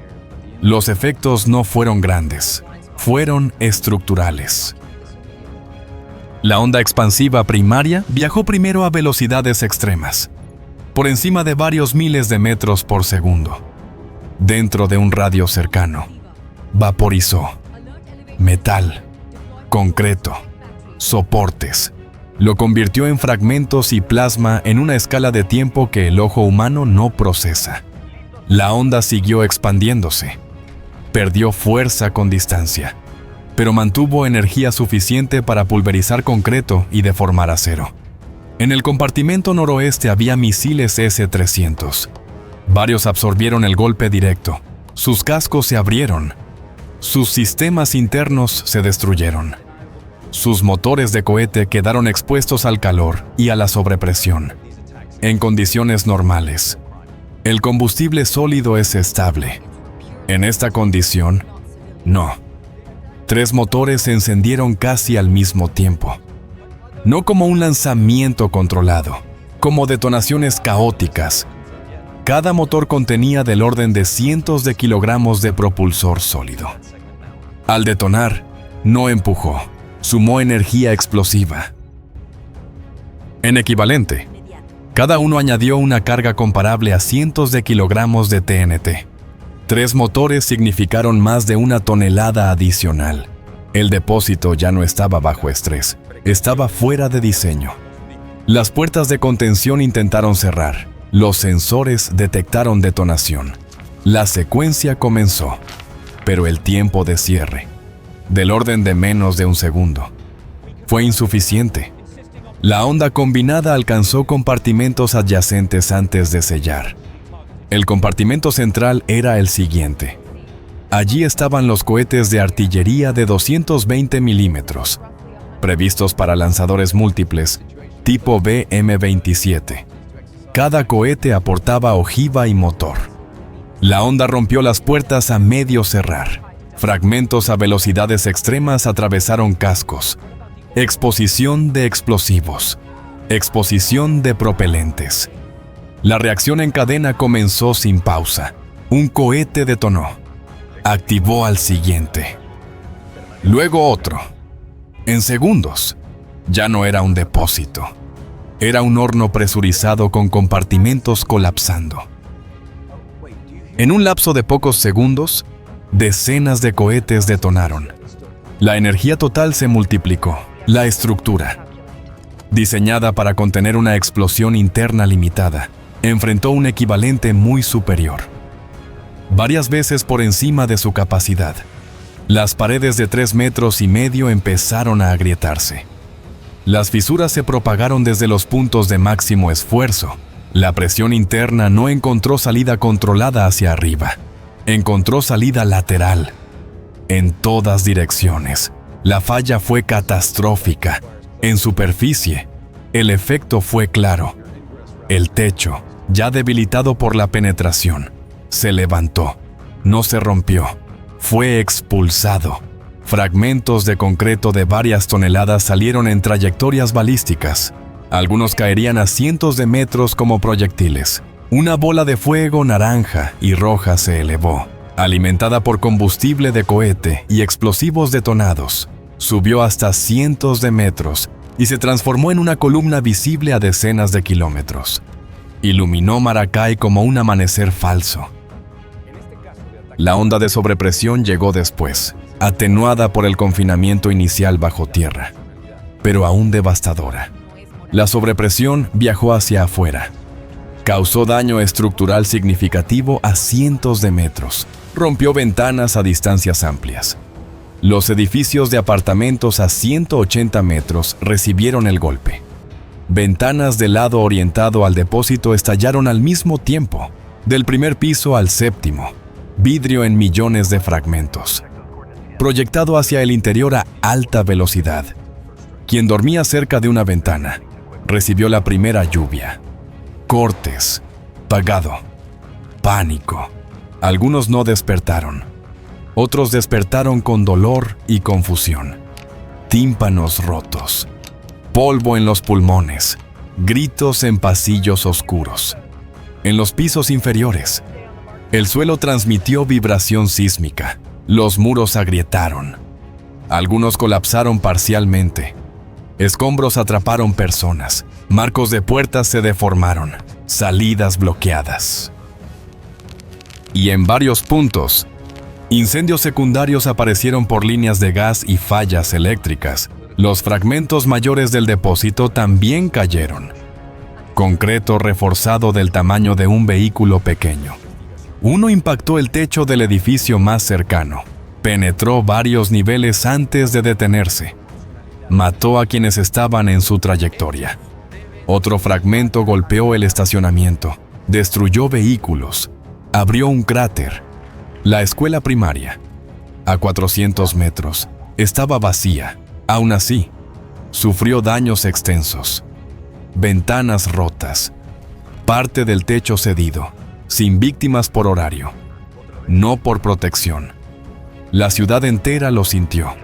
Los efectos no fueron grandes, fueron estructurales. La onda expansiva primaria viajó primero a velocidades extremas, por encima de varios miles de metros por segundo. Dentro de un radio cercano, vaporizó metal, concreto, soportes. Lo convirtió en fragmentos y plasma en una escala de tiempo que el ojo humano no procesa. La onda siguió expandiéndose. Perdió fuerza con distancia, pero mantuvo energía suficiente para pulverizar concreto y deformar acero. En el compartimento noroeste había misiles S-300. Varios absorbieron el golpe directo. Sus cascos se abrieron. Sus sistemas internos se destruyeron. Sus motores de cohete quedaron expuestos al calor y a la sobrepresión. En condiciones normales, el combustible sólido es estable. En esta condición, no. 3 motores se encendieron casi al mismo tiempo. No como un lanzamiento controlado, como detonaciones caóticas. Cada motor contenía del orden de cientos de kilogramos de propulsor sólido. Al detonar, no empujó. Sumó energía explosiva. En equivalente, cada uno añadió una carga comparable a cientos de kilogramos de TNT. 3 motores significaron más de 1 tonelada adicional. El depósito ya no estaba bajo estrés, estaba fuera de diseño. Las puertas de contención intentaron cerrar. Los sensores detectaron detonación. La secuencia comenzó, pero el tiempo de cierre, del orden de menos de 1 segundo, fue insuficiente. La onda combinada alcanzó compartimentos adyacentes antes de sellar. El compartimento central era el siguiente. Allí estaban los cohetes de artillería de 220 milímetros, previstos para lanzadores múltiples, tipo BM-27. Cada cohete aportaba ojiva y motor. La onda rompió las puertas a medio cerrar. Fragmentos a velocidades extremas atravesaron cascos. Exposición de explosivos. Exposición de propelentes. La reacción en cadena comenzó sin pausa. Un cohete detonó. Activó al siguiente. Luego otro. En segundos. Ya no era un depósito. Era un horno presurizado con compartimentos colapsando. En un lapso de pocos segundos, decenas de cohetes detonaron. La energía total se multiplicó. La estructura, diseñada para contener una explosión interna limitada, enfrentó un equivalente muy superior, varias veces por encima de su capacidad. Las paredes de 3,5 metros empezaron a agrietarse. Las fisuras se propagaron desde los puntos de máximo esfuerzo. La presión interna no encontró salida controlada hacia arriba. Encontró salida lateral, en todas direcciones. La falla fue catastrófica. En superficie, el efecto fue claro. El techo, ya debilitado por la penetración, se levantó. No se rompió. Fue expulsado. Fragmentos de concreto de varias toneladas salieron en trayectorias balísticas. Algunos caerían a cientos de metros como proyectiles. Una bola de fuego naranja y roja se elevó, alimentada por combustible de cohete y explosivos detonados. Subió hasta cientos de metros y se transformó en una columna visible a decenas de kilómetros. Iluminó Maracay como un amanecer falso. La onda de sobrepresión llegó después, atenuada por el confinamiento inicial bajo tierra, pero aún devastadora. La sobrepresión viajó hacia afuera. Causó daño estructural significativo a cientos de metros. Rompió ventanas a distancias amplias. Los edificios de apartamentos a 180 metros recibieron el golpe. Ventanas del lado orientado al depósito estallaron al mismo tiempo, del primer piso al séptimo, vidrio en millones de fragmentos, proyectado hacia el interior a alta velocidad. Quien dormía cerca de una ventana recibió la primera lluvia. Cortes, apagado, pánico. Algunos no despertaron. Otros despertaron con dolor y confusión. Tímpanos rotos, polvo en los pulmones, gritos en pasillos oscuros. En los pisos inferiores, el suelo transmitió vibración sísmica. Los muros agrietaron. Algunos colapsaron parcialmente. Escombros atraparon personas. Marcos de puertas se deformaron. Salidas bloqueadas. Y en varios puntos, incendios secundarios aparecieron por líneas de gas y fallas eléctricas. Los fragmentos mayores del depósito también cayeron. Concreto reforzado del tamaño de un vehículo pequeño. Uno impactó el techo del edificio más cercano. Penetró varios niveles antes de detenerse. Mató a quienes estaban en su trayectoria. Otro fragmento golpeó el estacionamiento. Destruyó vehículos. Abrió un cráter. La escuela primaria, a 400 metros, estaba vacía. Aún así, sufrió daños extensos. Ventanas rotas. Parte del techo cedido, sin víctimas por horario, no por protección. La ciudad entera lo sintió.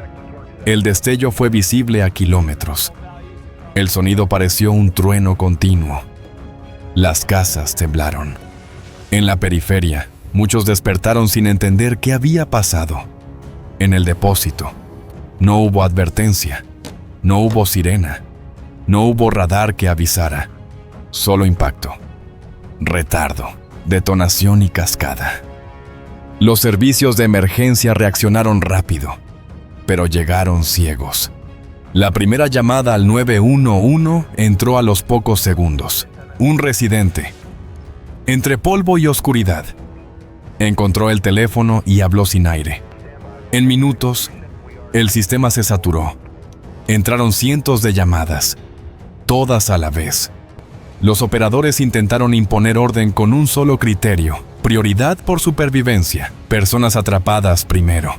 El destello fue visible a kilómetros. El sonido pareció un trueno continuo. Las casas temblaron. En la periferia, muchos despertaron sin entender qué había pasado. En el depósito, no hubo advertencia, no hubo sirena, no hubo radar que avisara. Solo impacto, retardo, detonación y cascada. Los servicios de emergencia reaccionaron rápido, pero llegaron ciegos. La primera llamada al 911 entró a los pocos segundos. Un residente, entre polvo y oscuridad, encontró el teléfono y habló sin aire. En minutos, el sistema se saturó. Entraron cientos de llamadas, todas a la vez. Los operadores intentaron imponer orden con un solo criterio: prioridad por supervivencia, personas atrapadas primero,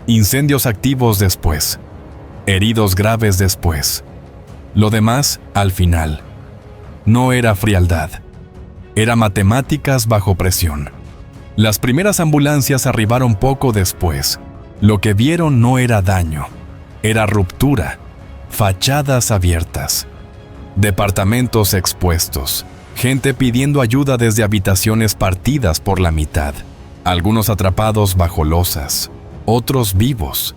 incendios activos después, heridos graves después. Lo demás, al final. No era frialdad, era matemáticas bajo presión. Las primeras ambulancias arribaron poco después. Lo que vieron no era daño, era ruptura, fachadas abiertas, departamentos expuestos, gente pidiendo ayuda desde habitaciones partidas por la mitad, algunos atrapados bajo losas, otros vivos,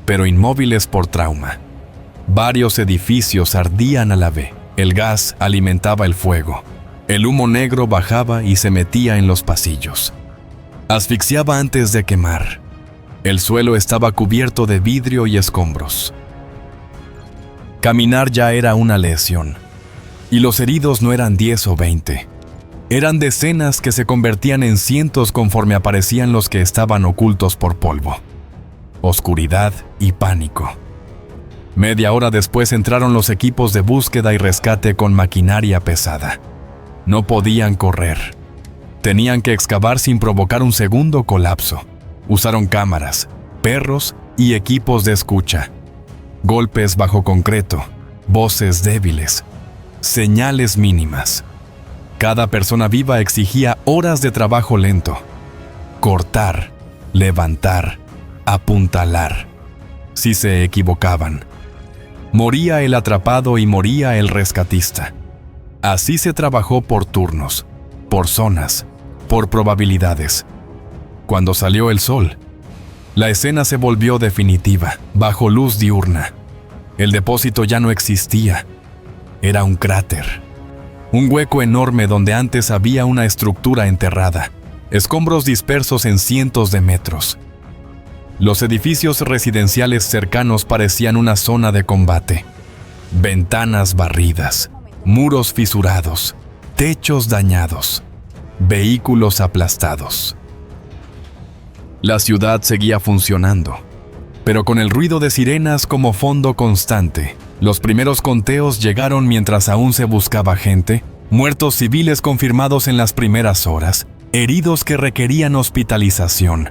pero inmóviles por trauma. Varios edificios ardían a la vez. El gas alimentaba el fuego. El humo negro bajaba y se metía en los pasillos. Asfixiaba antes de quemar. El suelo estaba cubierto de vidrio y escombros. Caminar ya era una lesión. Y los heridos no eran 10 o 20. Eran decenas que se convertían en cientos conforme aparecían los que estaban ocultos por polvo. Oscuridad y pánico. Media hora después entraron los equipos de búsqueda y rescate con maquinaria pesada. No podían correr. Tenían que excavar sin provocar un segundo colapso. Usaron cámaras, perros y equipos de escucha. Golpes bajo concreto, voces débiles, señales mínimas. Cada persona viva exigía horas de trabajo lento. Cortar, levantar, apuntalar. Si se equivocaban, Moría el atrapado y moría el rescatista. Así se trabajó por turnos, por zonas, por probabilidades. Cuando salió el sol, la escena se volvió definitiva, bajo luz diurna. El depósito ya no existía. Era un cráter. Un hueco enorme donde antes había una estructura enterrada. Escombros dispersos en cientos de metros. Los edificios residenciales cercanos parecían una zona de combate. Ventanas barridas, muros fisurados, techos dañados, vehículos aplastados. La ciudad seguía funcionando, pero con el ruido de sirenas como fondo constante. Los primeros conteos llegaron mientras aún se buscaba gente, muertos civiles confirmados en las primeras horas, heridos que requerían hospitalización,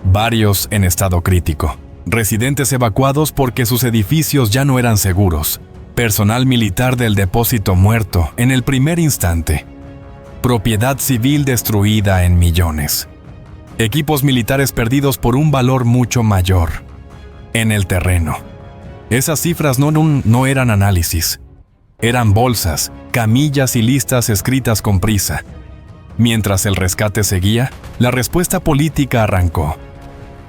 varios en estado crítico, residentes evacuados porque sus edificios ya no eran seguros, personal militar del depósito muerto en el primer instante, propiedad civil destruida en millones, equipos militares perdidos por un valor mucho mayor, en el terreno. Esas cifras no eran análisis, eran bolsas, camillas y listas escritas con prisa. Mientras el rescate seguía, la respuesta política arrancó.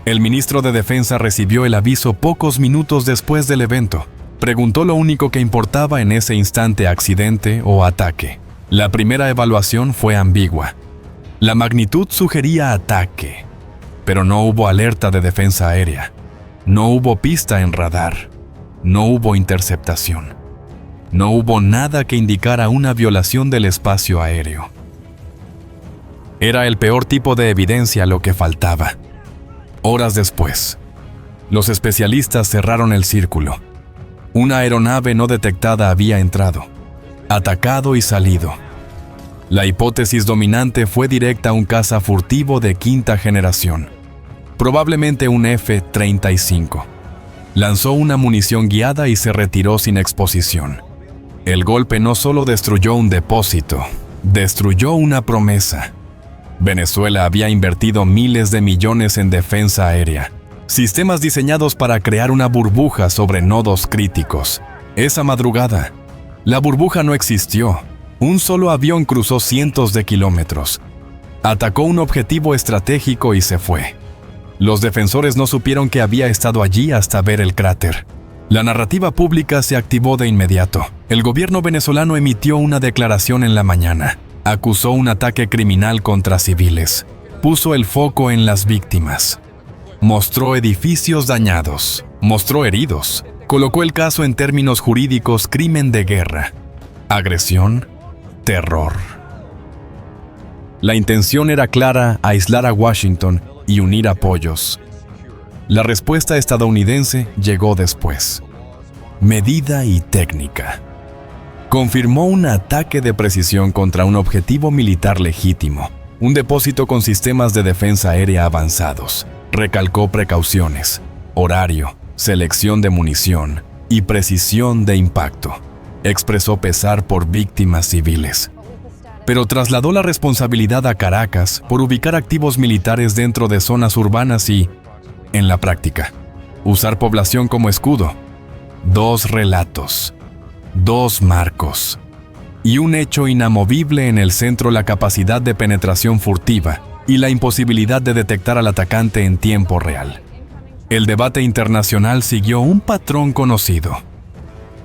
El ministro de Defensa recibió el aviso pocos minutos después del evento. Preguntó lo único que importaba en ese instante: accidente o ataque. La primera evaluación fue ambigua. La magnitud sugería ataque, pero no hubo alerta de defensa aérea. No hubo pista en radar. No hubo interceptación. No hubo nada que indicara una violación del espacio aéreo. Era el peor tipo de evidencia lo que faltaba. Horas después, los especialistas cerraron el círculo. Una aeronave no detectada había entrado, atacado y salido. La hipótesis dominante fue directa a un caza furtivo de quinta generación, probablemente un F-35. Lanzó una munición guiada y se retiró sin exposición. El golpe no solo destruyó un depósito, destruyó una promesa. Venezuela había invertido miles de millones en defensa aérea, sistemas diseñados para crear una burbuja sobre nodos críticos. Esa madrugada, la burbuja no existió. Un solo avión cruzó cientos de kilómetros, atacó un objetivo estratégico y se fue. Los defensores no supieron que había estado allí hasta ver el cráter. La narrativa pública se activó de inmediato. El gobierno venezolano emitió una declaración en la mañana. Acusó un ataque criminal contra civiles. Puso el foco en las víctimas. Mostró edificios dañados. Mostró heridos. Colocó el caso en términos jurídicos: crimen de guerra, agresión, terror. La intención era clara: aislar a Washington y unir apoyos. La respuesta estadounidense llegó después. Medida y técnica. Confirmó un ataque de precisión contra un objetivo militar legítimo, un depósito con sistemas de defensa aérea avanzados. Recalcó precauciones, horario, selección de munición y precisión de impacto. Expresó pesar por víctimas civiles, pero trasladó la responsabilidad a Caracas por ubicar activos militares dentro de zonas urbanas y, en la práctica, usar población como escudo. Dos relatos, dos marcos y un hecho inamovible en el centro: la capacidad de penetración furtiva y la imposibilidad de detectar al atacante en tiempo real. El debate internacional siguió un patrón conocido.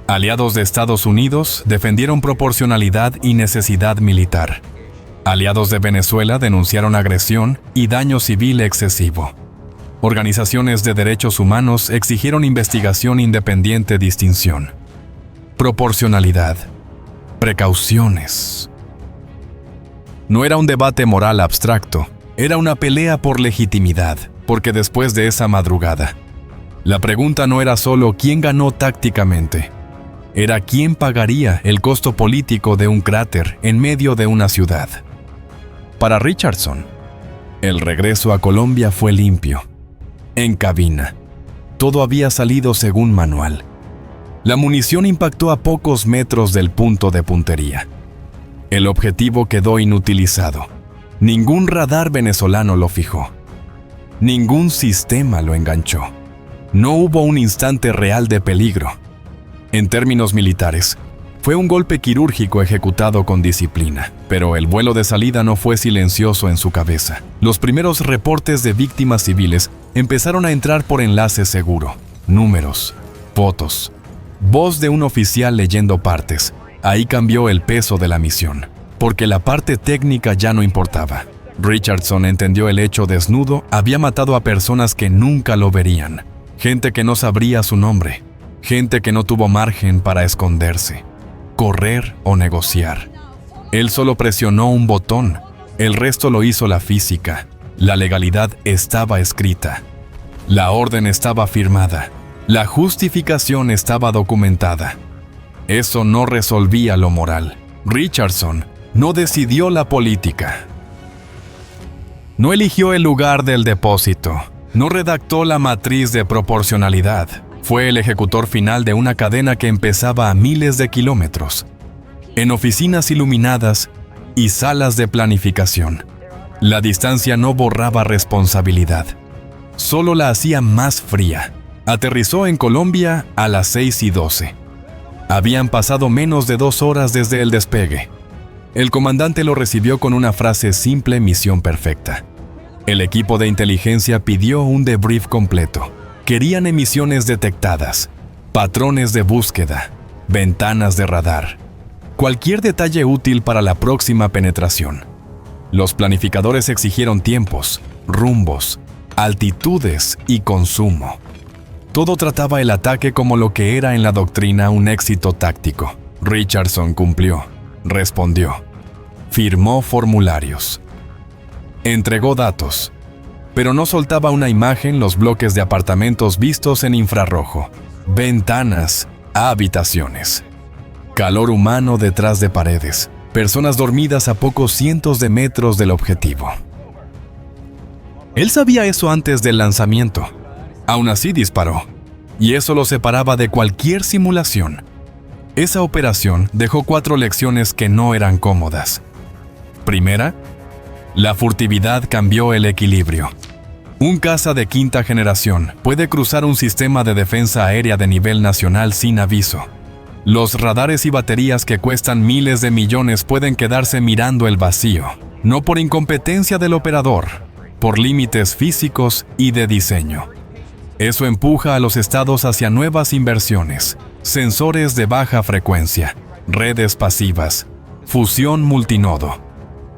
Aliados de Estados Unidos defendieron proporcionalidad y necesidad militar. Aliados de Venezuela denunciaron agresión y daño civil excesivo. Organizaciones de derechos humanos exigieron investigación independiente, distinción, proporcionalidad, precauciones. No era un debate moral abstracto, era una pelea por legitimidad, porque después de esa madrugada, la pregunta no era solo quién ganó tácticamente, era quién pagaría el costo político de un cráter en medio de una ciudad. Para Richardson, el regreso a Colombia fue limpio. En cabina, todo había salido según manual. La munición impactó a pocos metros del punto de puntería. El objetivo quedó inutilizado. Ningún radar venezolano lo fijó. Ningún sistema lo enganchó. No hubo un instante real de peligro. En términos militares, fue un golpe quirúrgico ejecutado con disciplina, pero el vuelo de salida no fue silencioso en su cabeza. Los primeros reportes de víctimas civiles empezaron a entrar por enlace seguro. Números, fotos, voz de un oficial leyendo partes. Ahí cambió el peso de la misión, porque la parte técnica ya no importaba. Richardson entendió el hecho desnudo, había matado a personas que nunca lo verían, gente que no sabría su nombre, gente que no tuvo margen para esconderse, correr o negociar. Él solo presionó un botón, el resto lo hizo la física. La legalidad estaba escrita, la orden estaba firmada, la justificación estaba documentada. Eso no resolvía lo moral. Richardson no decidió la política. No eligió el lugar del depósito. No redactó la matriz de proporcionalidad. Fue el ejecutor final de una cadena que empezaba a miles de kilómetros, en oficinas iluminadas y salas de planificación. La distancia no borraba responsabilidad, solo la hacía más fría. Aterrizó en Colombia a las 6:12. Habían pasado menos de 2 horas desde el despegue. El comandante lo recibió con una frase simple: misión perfecta. El equipo de inteligencia pidió un debrief completo. Querían emisiones detectadas, patrones de búsqueda, ventanas de radar, cualquier detalle útil para la próxima penetración. Los planificadores exigieron tiempos, rumbos, altitudes y consumo. Todo trataba el ataque como lo que era en la doctrina un éxito táctico. Richardson cumplió, respondió, firmó formularios, entregó datos, pero no soltaba una imagen: los bloques de apartamentos vistos en infrarrojo, ventanas a habitaciones, calor humano detrás de paredes, personas dormidas a pocos cientos de metros del objetivo. Él sabía eso antes del lanzamiento. Aún así disparó, y eso lo separaba de cualquier simulación. Esa operación dejó 4 lecciones que no eran cómodas. Primera, la furtividad cambió el equilibrio. Un caza de 5ª generación puede cruzar un sistema de defensa aérea de nivel nacional sin aviso. Los radares y baterías que cuestan miles de millones pueden quedarse mirando el vacío, no por incompetencia del operador, por límites físicos y de diseño. Eso empuja a los estados hacia nuevas inversiones, sensores de baja frecuencia, redes pasivas, fusión multinodo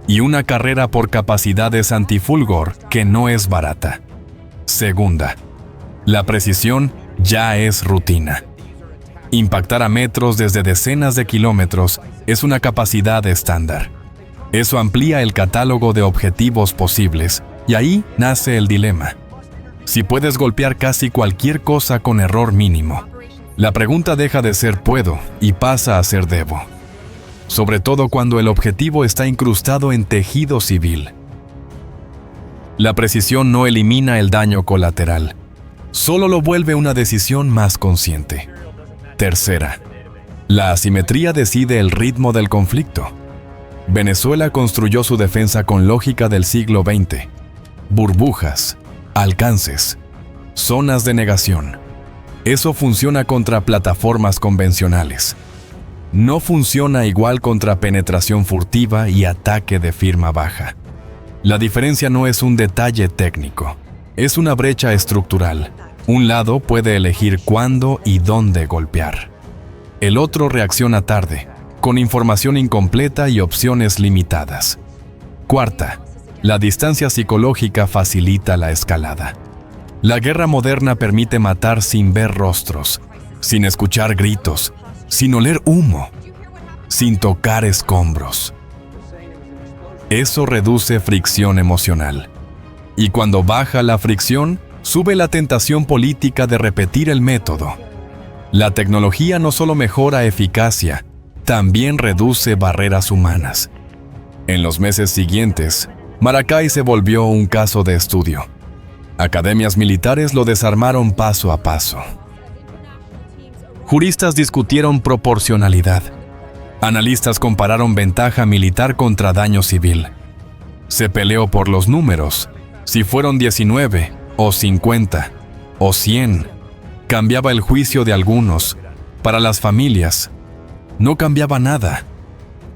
y una carrera por capacidades antifulgor que no es barata. Segunda, la precisión ya es rutina. Impactar a metros desde decenas de kilómetros es una capacidad estándar. Eso amplía el catálogo de objetivos posibles, y ahí nace el dilema. Si puedes golpear casi cualquier cosa con error mínimo, la pregunta deja de ser puedo y pasa a ser debo. Sobre todo cuando el objetivo está incrustado en tejido civil. La precisión no elimina el daño colateral, solo lo vuelve una decisión más consciente. Tercera, la asimetría decide el ritmo del conflicto. Venezuela construyó su defensa con lógica del siglo XX. Burbujas, alcances, zonas de negación. Eso funciona contra plataformas convencionales. No funciona igual contra penetración furtiva y ataque de firma baja. La diferencia no es un detalle técnico, es una brecha estructural. Un lado puede elegir cuándo y dónde golpear. El otro reacciona tarde, con información incompleta y opciones limitadas. Cuarta, la distancia psicológica facilita la escalada. La guerra moderna permite matar sin ver rostros, sin escuchar gritos, sin oler humo, sin tocar escombros. Eso reduce fricción emocional. Y cuando baja la fricción, sube la tentación política de repetir el método. La tecnología no solo mejora eficacia, también reduce barreras humanas. En los meses siguientes, Maracay se volvió un caso de estudio. Academias militares lo desarmaron paso a paso. Juristas discutieron proporcionalidad. Analistas compararon ventaja militar contra daño civil. Se peleó por los números. Si fueron 19, o 50, o 100, cambiaba el juicio de algunos, Para las familias, no cambiaba nada.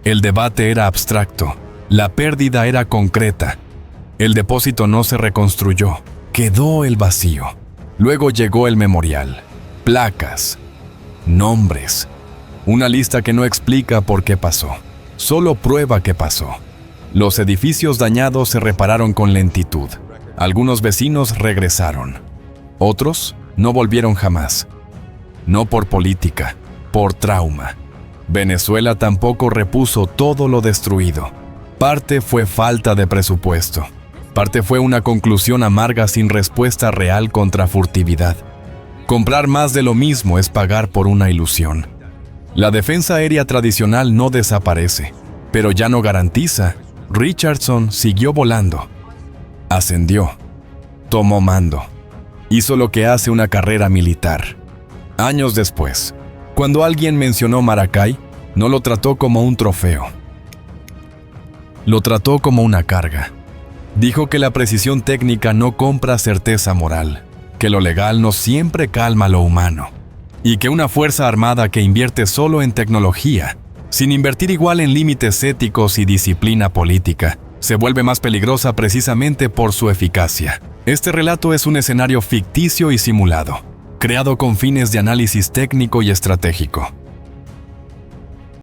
El debate era abstracto, la pérdida era concreta. El depósito no se reconstruyó, quedó el vacío. Luego llegó el memorial, placas, nombres, una lista que no explica por qué pasó, solo prueba que pasó. Los edificios dañados se repararon con lentitud. Algunos vecinos regresaron. Otros no volvieron jamás. No por política, por trauma. Venezuela tampoco repuso todo lo destruido. Parte fue falta de presupuesto. Parte fue una conclusión amarga sin respuesta real contra furtividad. Comprar más de lo mismo es pagar por una ilusión. La defensa aérea tradicional no desaparece, pero ya no garantiza. Richardson siguió volando. Ascendió. Tomó mando. Hizo lo que hace una carrera militar. Años después, cuando alguien mencionó Maracay, no lo trató como un trofeo. Lo trató como una carga. Dijo que la precisión técnica no compra certeza moral, que lo legal no siempre calma lo humano, y que una fuerza armada que invierte solo en tecnología, sin invertir igual en límites éticos y disciplina política, se vuelve más peligrosa precisamente por su eficacia. Este relato es un escenario ficticio y simulado, creado con fines de análisis técnico y estratégico.